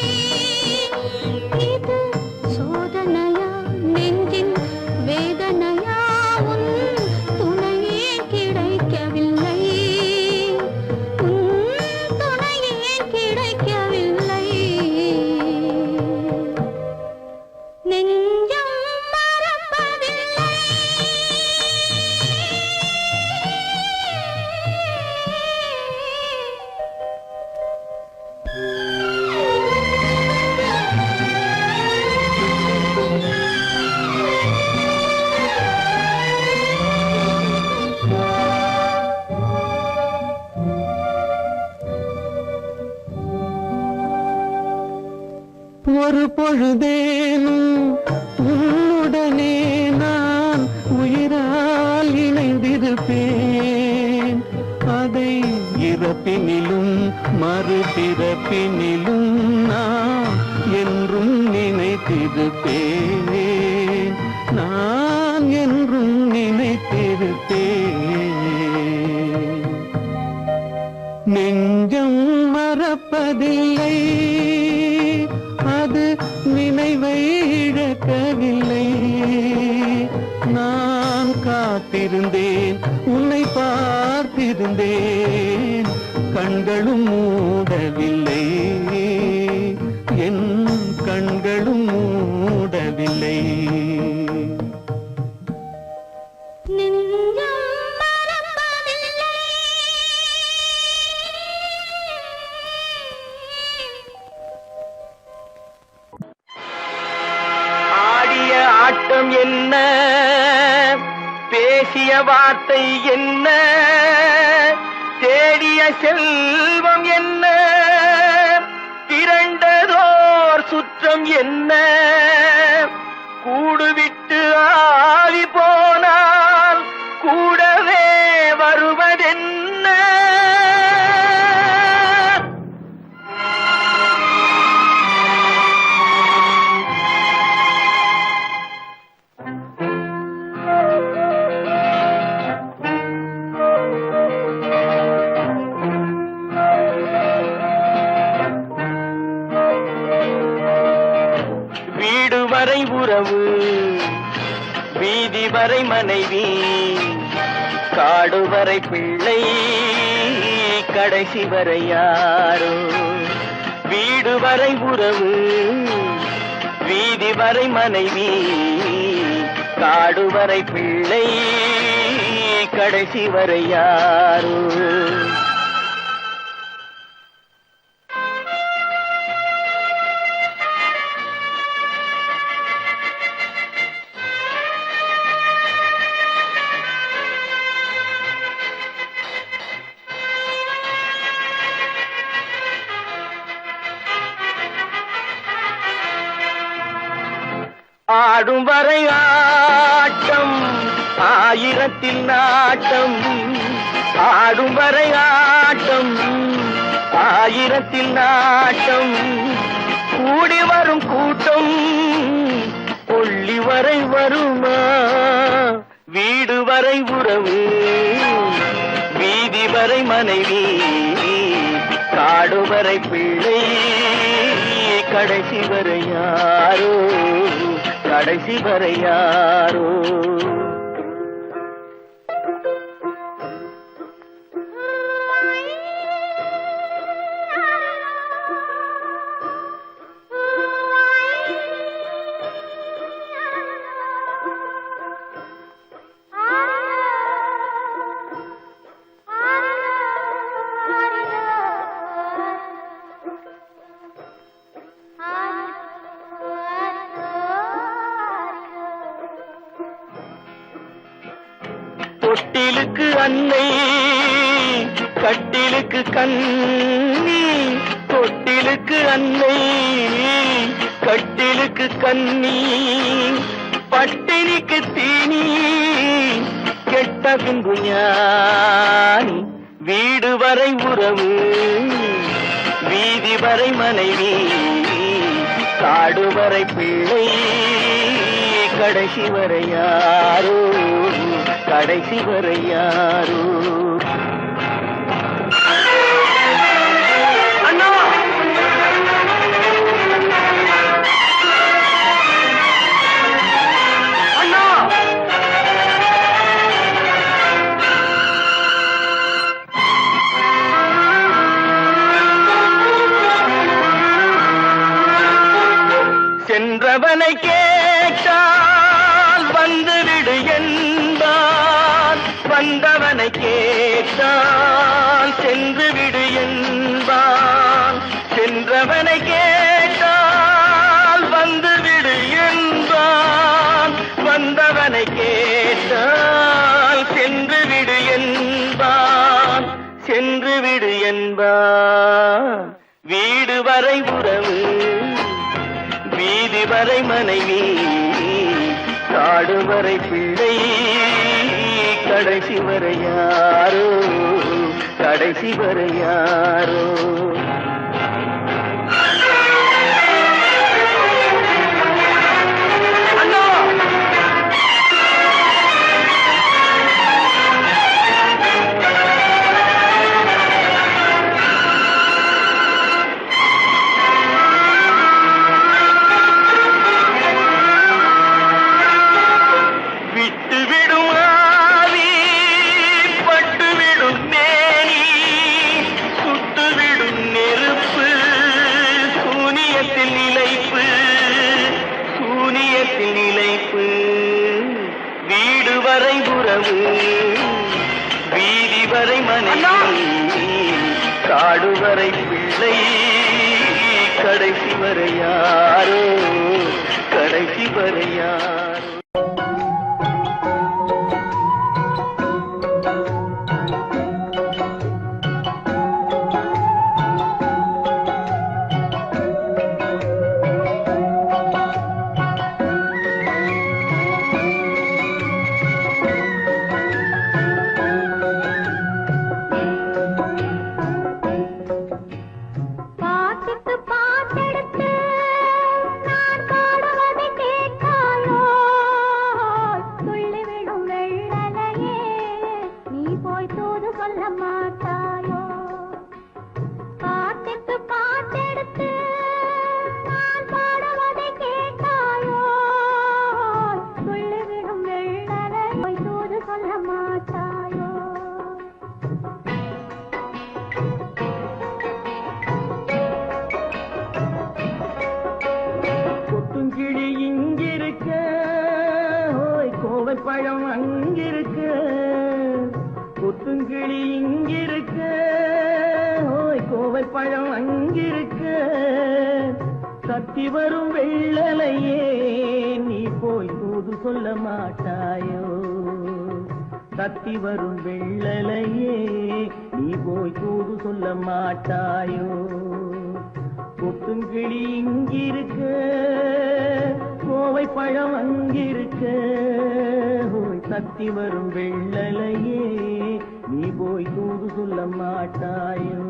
இது சோதனையா, நெஞ்சின் வேதனையா, உன் துணையே கிடைக்கவில்லை, உன் துணையே கிடைக்கவில்லை. நெஞ்சம் மறப்பதில்லை. ஒரு பொழுதேனும் உன்னுடனே நான் உயிரால் இணைந்திருப்பேன். அதை இறப்பினிலும் மறுபிறப்பினிலும் நான் என்றும் நினைத்திருப்பேன். நான் என்றும் நினைத்திருப்பேன். நெஞ்சம் மறப்பதில்லை, அது நினைவை இழக்கவில்லை. நான் காத்திருந்தேன், உன்னை பார்த்திருந்தேன், கண்களும் மூடவில்லை, என் கண்களும் மூடவில்லை. நெஞ்சம் மறப்பதில்லை. ஆடிய ஆட்டம் என்ன, பேசிய வார்த்தை என்ன, தேடிய செல்வம் என்ன, திரண்டதோர் சுற்றம் என்ன, கூடுவிட்டு ஆவி போனால் கூடவே வருவதென்ன. வீடு வரை உறவு, வீதி வரை மனைவி, காடு வரை பிள்ளை, கடைசி வரை யாரோ. வீடு வரை உறவு, வீதி வரை மனைவி, காடு வரை பிள்ளை, கடைசி வரை யாரோ. ஆடும் வரை ஆட்டம், ஆயிரத்தில் நாட்டம், ஆடும் வரை ஆட்டம், ஆயிரத்தில் நாட்டம், கூடி வரும் கூட்டம் கொள்ளி வரை வருமா. வீடு வரை உறவு, வீதி வரை மனைவி, காடு வரை பிள்ளை, கடைசி வரை யாரோ. கடைசி வரை யாரோ. தொட்டிலுக்கு அன்னை கட்டிலுக்கு கண்ணி, தொட்டிலுக்கு அன்னை கட்டிலுக்கு கண்ணி, பட்டினிக்கு தீனி கெட்ட பின்பு ஞானி, வீடு வரை உறவு வீதி வரை மனைவி, காடு வரை பிள்ளை கடைசி வரை யாரோ, கடைசி வரை யாரோ. அண்ணா அண்ணா சென்றவனை கேட்டால் வந்துவிடு என்பான், வந்தவனை கேட்டால் சென்று விடு என்பான், சென்றவனை கேட்டால் வந்துவிடு என்பான், வந்தவனை கேட்டால் சென்று விடு என்பான், சென்று விடு என்பான். வீடு வரை உறவு வீதி வரை மனைவி, காடு வரை பிள்ளை கடைசி வரை யாரோ, கடைசி வரை யாரோ. வீடு வரை உறவு வீதி வரை மனைவி, காடு வரை பிள்ளை கடைசி வரை யாரோ, கடைசி வரை யாரோ. கொத்துங்கிளி இங்கிருக்க, கோவைப்பழம் அங்கிருக்க, கொத்துங்கிளி இங்கிருக்க, கோவைப்பழம் அங்கிருக்க, சத்தி வரும் வெள்ளலையே நீ போய் தூது சொல்ல மாட்டாயோ, சத்தி வரும் வெள்ளலையே நீ போய் தூது சொல்ல மாட்டாயோ. கொத்துங்கிளி இங்கிருக்க, கோவைப்பழம் அங்கிருக்க, சத்தி வரும் வெள்ளலையே நீ போய் தூது சொல்ல மாட்டாயோ.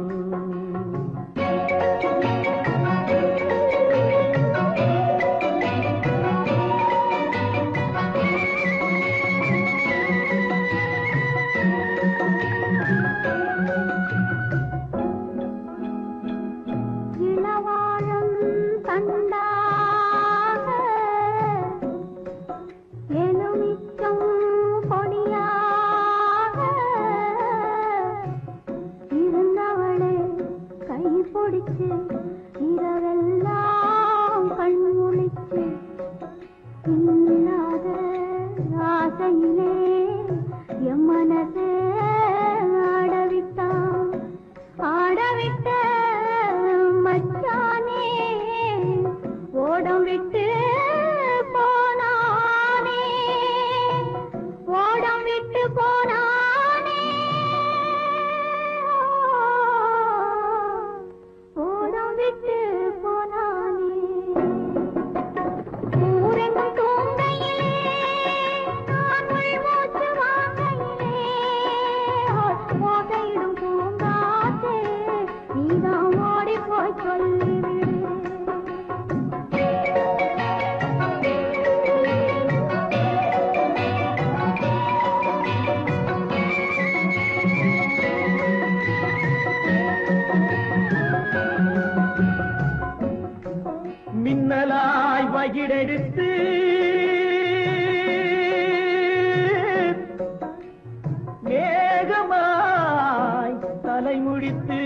ஆசை முடித்து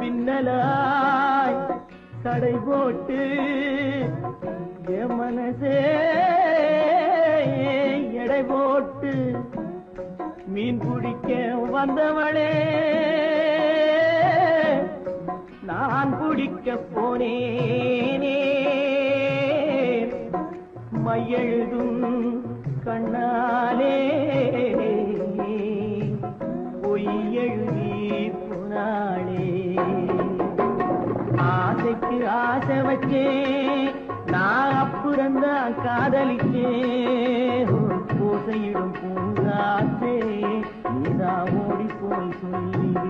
பின்னலாய் தடை போட்டு என் மனசே எடை போட்டு மீன் பிடிக்க வந்தவளே நான் பிடிக்க போனேனே மையெழுதும் கண்ணாலே பொய் எழுதி போனாளே ஆசைக்கு ஆசை வச்சே நான் அப்புறந்தான் காதலிச்சேன் பூசையிடும் பூங்காத்தே நீதான் ஓடி போய் சொல்லிடு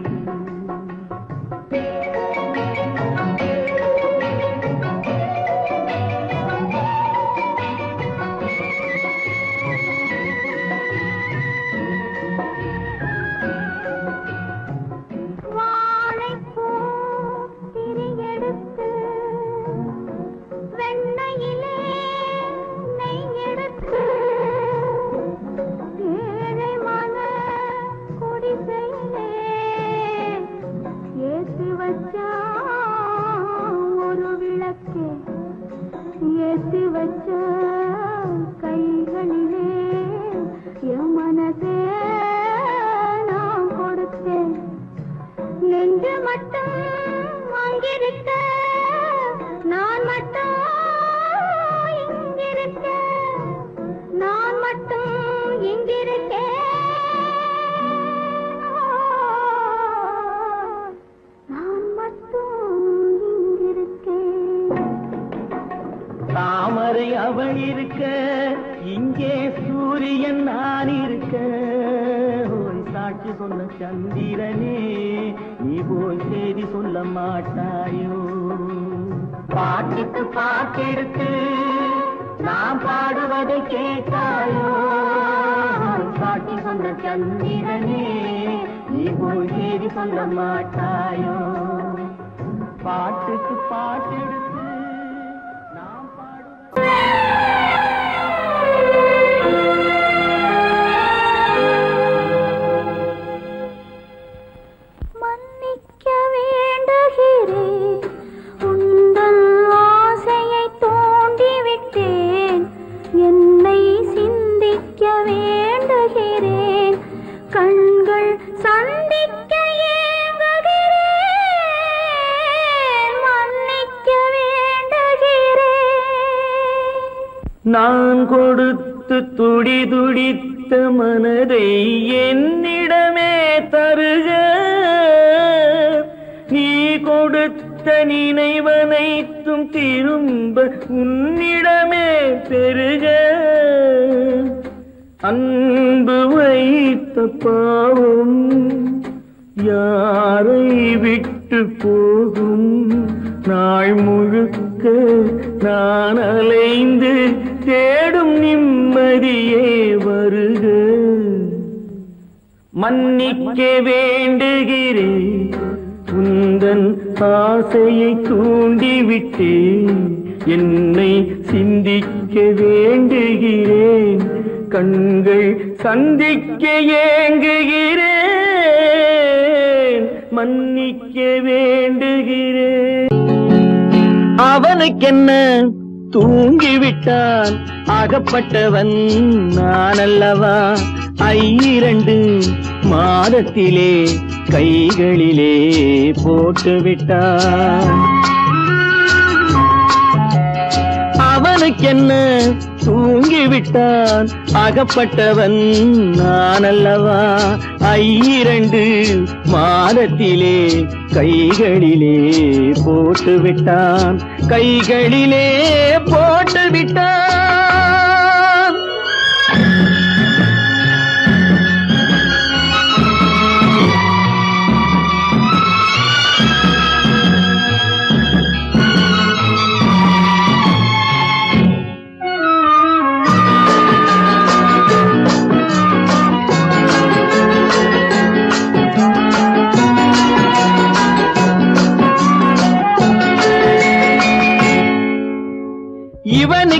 ஏத்தி வச்ச கைகளிலே என் மனசே நான் கொடுத்தேன் நெஞ்சு மட்டும் அங்கிருக்க நான் மட்டும் இங்கிருக்க நான் மட்டும் இங்கிருக்கேன் தாமரை அவள் இருக்க இங்கே சூரியன் நான் இருக்க சாட்சி சொன்ன சந்திரனே நீ போய் செய்தி சொல்ல மாட்டாயோ பாட்டுக்கு பாட்டெடுத்து நான் பாடுவதை கேட்டாயோ சாட்சி சொன்ன சந்திரனே நீ போய் செய்தி சொல்ல மாட்டாயோ பாட்டுக்கு பாட்டெடுத்து மன்னிக்க வேண்டுகிறேன் உந்தன் ஆசையை தூண்டிவிட்டேன் என்னை சிந்திக்க வேண்டுகிறேன் கண்கள் சந்திக்க ஏங்குகிறேன் மன்னிக்க வேண்டுகிறேன் நான் கொடுத்து துடி துடித்த மனதை என்னிடமே தருக நீ கொடுத்த நினைவனைத்தும் திரும்ப உன்னிடமே பெருக அன்பு வைத்த பாவம் யாரை விட்டு போகும் நாள் முழுக்க நான் அலைந்து தேடும் நிம்மதியே வருக மன்னிக்க வேண்டுகிறேன் உந்தன் ஆசையை தூண்டிவிட்டேன் என்னை சிந்திக்க வேண்டுகிறேன் கண்கள் சந்திக்க ஏங்குகிறேன் மன்னிக்க வேண்டுகிறேன் அவனுக்கென்ன தூங்கிவிட்டான் அகப்பட்டவன் நான் அல்லவா 2 மாதத்திலே கைகளிலே போட்டு விட்டான் அவனுக்கென்ன தூங்கிவிட்டான் அகப்பட்டவன் நான் அல்லவா 2 மாதத்திலே கைகளிலே போட்டு விட்டான் கைகளிலே போட்டு விட்டான்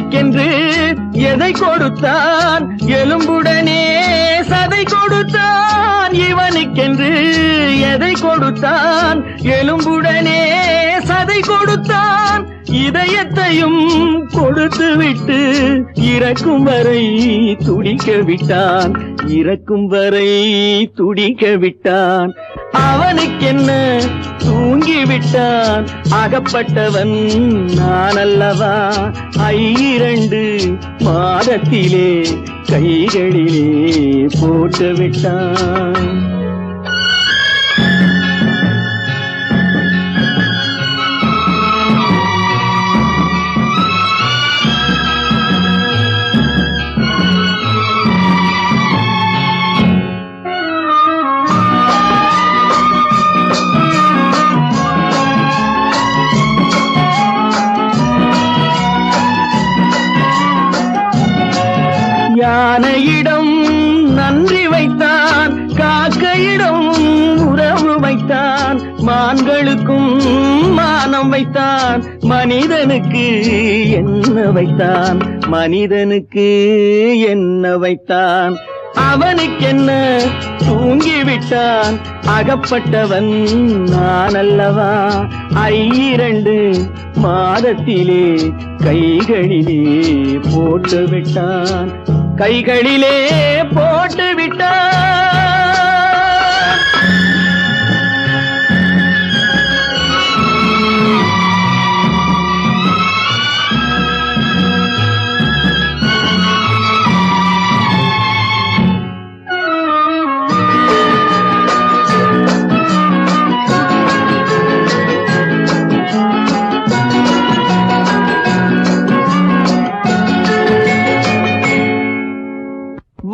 அவனுக்கென்று எதை கொடுத்தான் எலும்புடனே சதை கொடுத்தான் இவனுக்கென்று எதை கொடுத்தான் எலும்புடனே சதை கொடுத்தான் இதயத்தையும் கொடுத்து விட்டு இறக்கும் வரை துடிக்க விட்டான் இறக்கும் வரை துடிக்க விட்டான் அவனுக்கென்ன தூங்கிவிட்டான் அகப்பட்டவன் நான் அல்லவா 2 மாதத்திலே கைகளிலே போட்டு விட்டான் யானையிடம் நன்றி வைத்தான் காக்கையிடம் உறவு வைத்தான் மான்களுக்கும் மானம் வைத்தான் மனிதனுக்கு என்ன வைத்தான் மனிதனுக்கு என்ன வைத்தான் அவனுக்கென்ன தூங்கிவிட்டான் அகப்பட்டவன் நான் அல்லவா 2 மாதத்திலே கைகளிலே போட்டு விட்டான் கைகளிலே போட்டு விட்டான்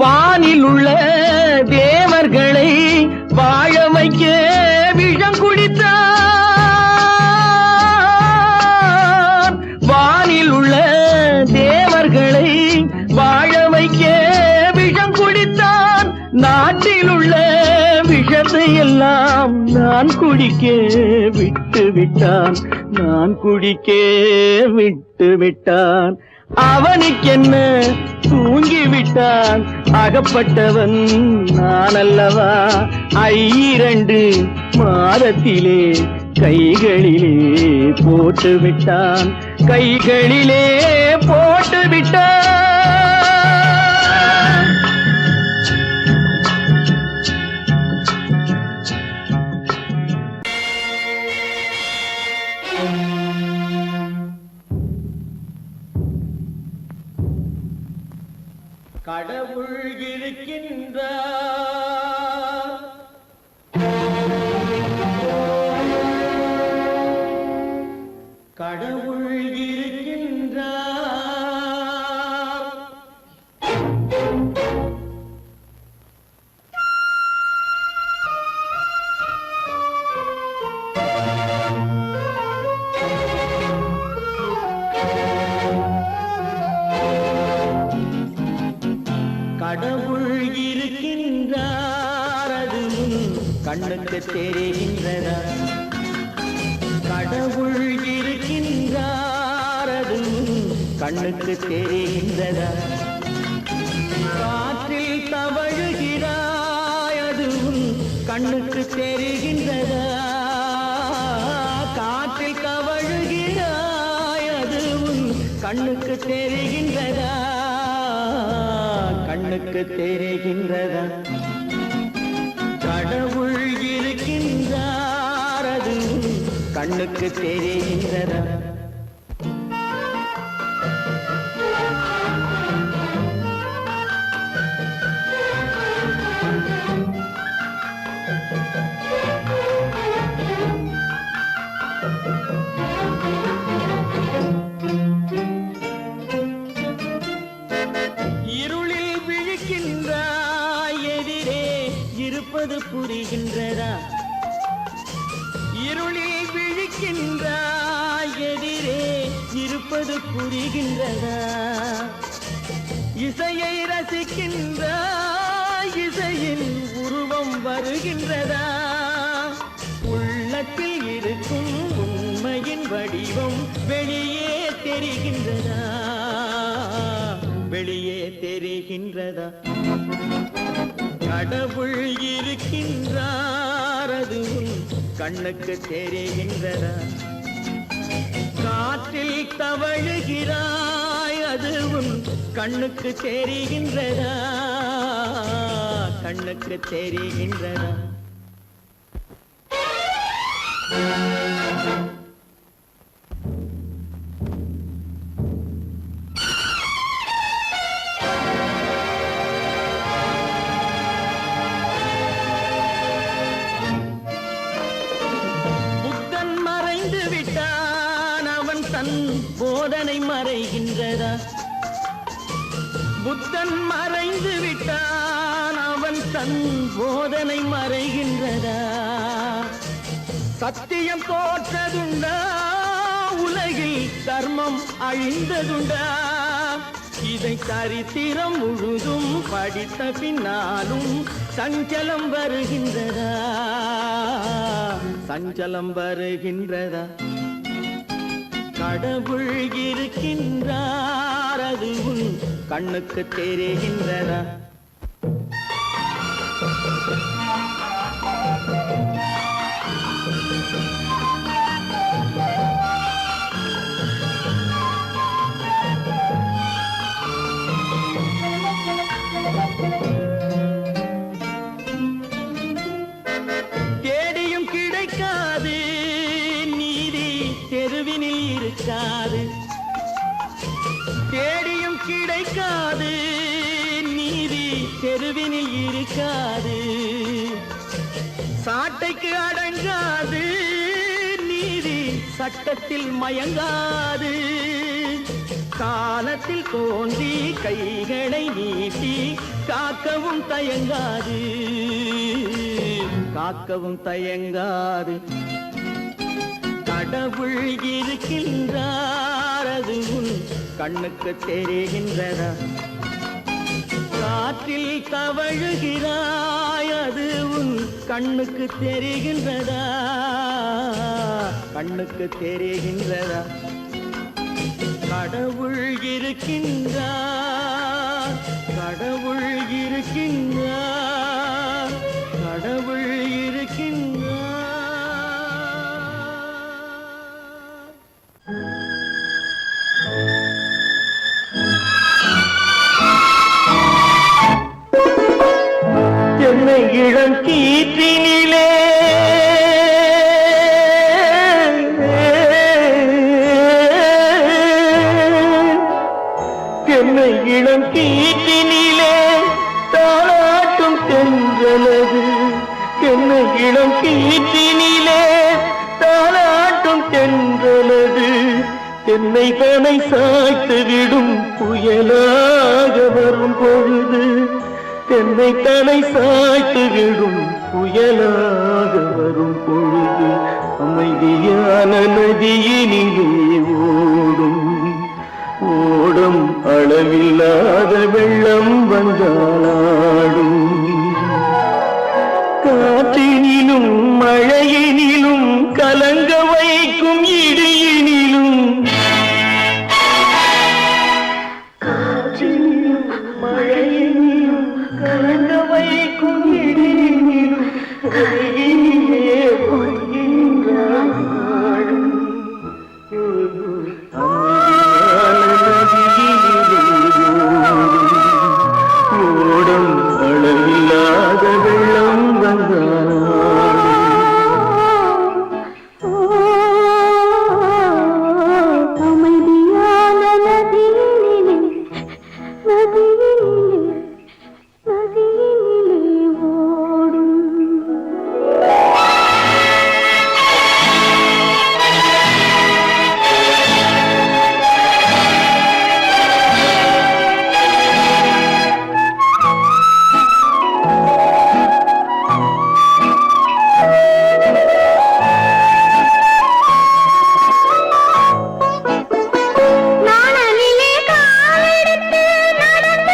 வானில் உள்ள தேவர்களை வாழ வைக்க விஷம் குடித்தான் வானில் உள்ள தேவர்களை வாழ வைக்க விஷம் குடித்தான் நாட்டில் உள்ள விஷத்தை எல்லாம் நான் குடிக்க விட்டு விட்டான் நான் குடிக்க விட்டு விட்டான் அவனுக்கென்ன தூங்கிவிட்டான் அகப்பட்டவன் நான் அல்லவா 2 மாதத்திலே கைகளிலே போட்டு விட்டான் கைகளிலே போட்டு விட்டான் கடவுள் இருக்கின்றார் கடவுள் இருக்கின்றார் கடவுள் இருக்கின்றார் அது கண்ணுக்கு தெரிகின்றதா கடவுள் இருக்கின்றார் அது கண்ணுக்கு தெரிகின்றதா காற்றில் தவழுகிறாய் அது கண்ணுக்கு தெரிகின்றதா காற்றில் தவழுகிறாய் அது கண்ணுக்கு தெரிகின்றதா கண்ணுக்கு தெரிகின்றதா கடவுள் இருக்கின்றார் அது கண்ணுக்கு தெரிகின்றதா இருப்பது புரிகின்றதா இருளில் விழிக்கின்றாய் எதிரே இருப்பது புரிகின்றதா இசையை ரசிக்கின்றாய் இசையின் உருவம் வருகின்றதா உள்ளத்தில் இருக்கும் உண்மையின் வடிவம் வெளியே தெரிகின்றதா தெரிகின்றதா? கடவுள் இருக்கின்றார் அது உன் கண்ணுக்கு தெரிகின்றதா? காற்றில் தவழுகிறாய் அது உன் கண்ணுக்கு தெரிகின்றதா? கண்ணுக்கு தெரிகின்றதா? புத்தன் மறைந்து விட்டான் அவன் தன் போதனை மறைகின்றதா? புத்தன் மறைந்து விட்டான் அவன் தன் போதனை மறைகின்றதா? சத்தியம் தோற்றதுண்டா? உலகில் தர்மம் அழிந்ததுண்டா? இதை சரித்திரம் முழுதும் படித்த பின்னாலும் சஞ்சலம் வருகின்றதா? சஞ்சலம் வருகின்றதா? கடவுள் இருக்கின்றார் அது உன் கண்ணுக்கு தெரிகின்றதா? தேடியும் கிடைக்காது நீதி தெருவினில் இருக்காது. தேடியும் கிடைக்காது நீதி தெருவினில் இருக்காது. சாட்டைக்கு அடங்காது நீதி சட்டத்தில் மயங்காது. காலத்தில் தோன்றி கைகளை நீட்டி காக்கவும் தயங்காது. காக்கவும் தயங்காது. கடவுள் இருக்கின்றார் அது உன் கண்ணுக்கு தெரிகின்றதா? காற்றில் தவழுகிறாய் அது உன் கண்ணுக்கு தெரிகின்றதா? கண்ணுக்கு தெரிகின்றதா? கடவுள் இருக்கின்றார். கடவுள் இருக்கின்றார். கடவுள் இருக்கின்றார். என்னை இளம் கீற்றினிலே என்னை இளம் கீற்றினிலே தாளாட்டும் தென்றலது. என்னை இளம் கீற்றினிலே தாளாட்டும் தென்றலது. என்னை தனை சாய்த்து விடும் புயலாக வரும் பொழுது. என்னை தனை சாய்த்து விடும் புயலாக வரும் பொழுது. அமைதியான நதியினிலே ஓடும் ஓடும் அளவில்லாத வெள்ளம் வந்தாடும். காற்றினிலும் மழையினிலும் கலங்க வைக்கும் இடியினிலும். காற்றினிலும் மழையினிலும் கலங்க வைக்கும் இடியினிலும் அருகினிலே பொய்கின்றான் நாடும். ஓடும் அளவில்லாத வெள்ளம் வந்தாடும். அமைதியான நதியினிலே நதியினிலே நதியினிலே ஓடும். நாணலிலே காலெடுத்து நடந்து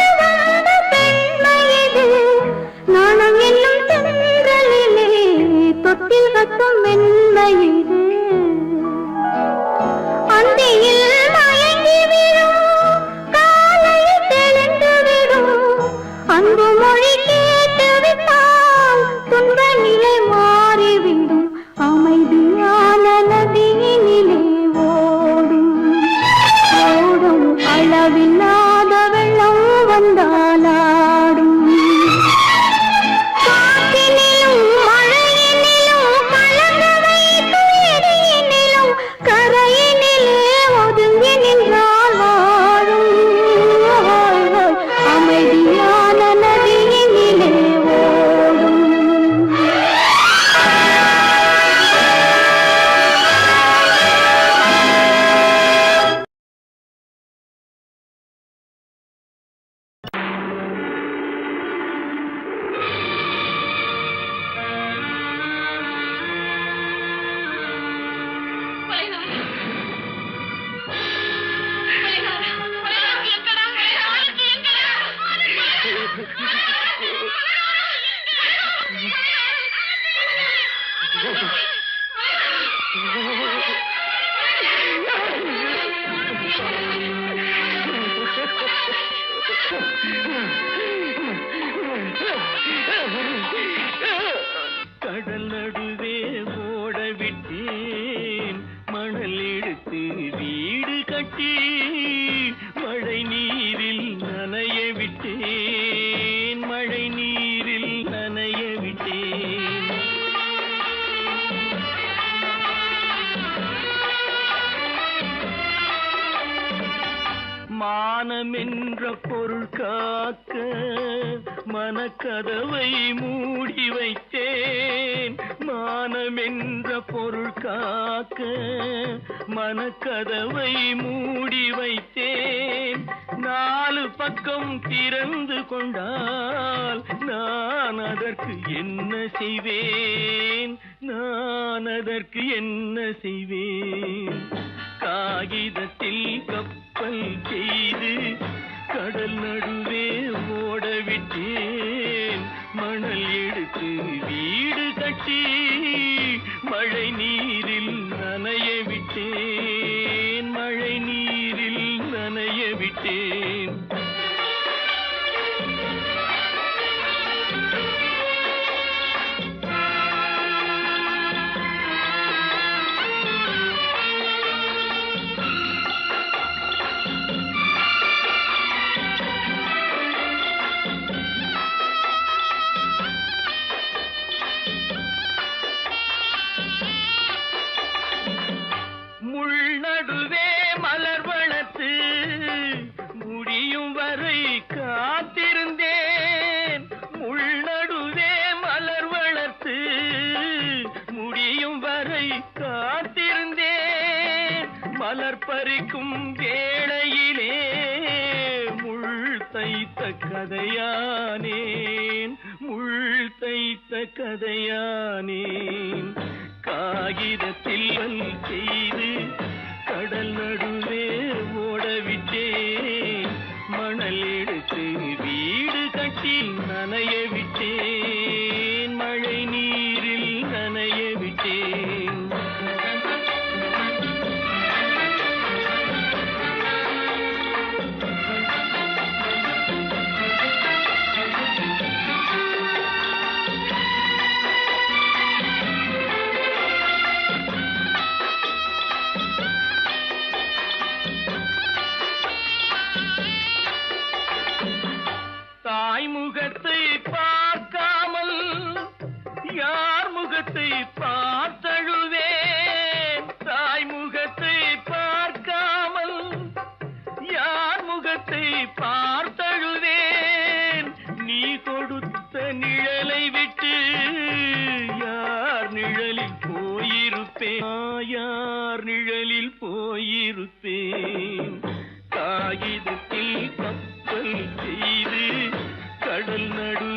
வந்தாலாடும் காற்றினிலும் மழையினிலும் கலங்க வைத்து எரியினிலும் கரையினிலே ஒதுங்கி நின்றால் வாழும் அமைதியான நதியினிலே ஓடும் கடல் நடுவே ஓட விட்டேன் மணல் எடுத்து வீடு கட்டி மழை நீரில் நனைய விட்டேன் மழை நீரில் நனைய விட்டேன் மானமென்ற பொருள் காக்க மனக்கதவை மூடி வைத்தேன் மானமென்ற பொருள் காக்க மனக்கதவை மூடி வைத்தேன் நாலு பக்கம் திறந்து கொண்டால் நான் அதற்கு என்ன செய்வேன் நான் அதற்கு என்ன செய்வேன் காகிதத்தில் கப்பல் செய்து கடல் நடுவே ஓட விட்டேன் மணல் எடுத்து வீடு கட்டி மழை நீரில் நனைய விட்டேன் மழை நீரில் நனைய விட்டேன் நடுவே மலர் வளர்த்து முடியும் வரை காத்திருந்தேன் முள் நடுவே மலர் வளர்த்து முடியும் வரை காத்திருந்தேன் மலர் பறிக்கும் வேளையிலே முள் தைத்த கதையானேன் முள் தைத்த கதையானேன் காகிதத்தில் செய்து கடல் நடுவே ஓடவிட்டேன் மணல் எடுத்து வீடு கட்டி நனைய விட்டேன் மழை நீரில் நனைய விட்டேன் முகத்தை பார்க்காமல் யார் முகத்தை பார்த்தழுவேன் தாய் முகத்தை பார்க்காமல் யார் முகத்தை பார்த்தழுவேன் நீ கொடுத்த நிழலை விட்டு யார் நிழலில் போயிருப்பேன் யார் நிழலில் போயிருப்பேன் காகிதத்தில் கப்பல் செய்து கடல் நடு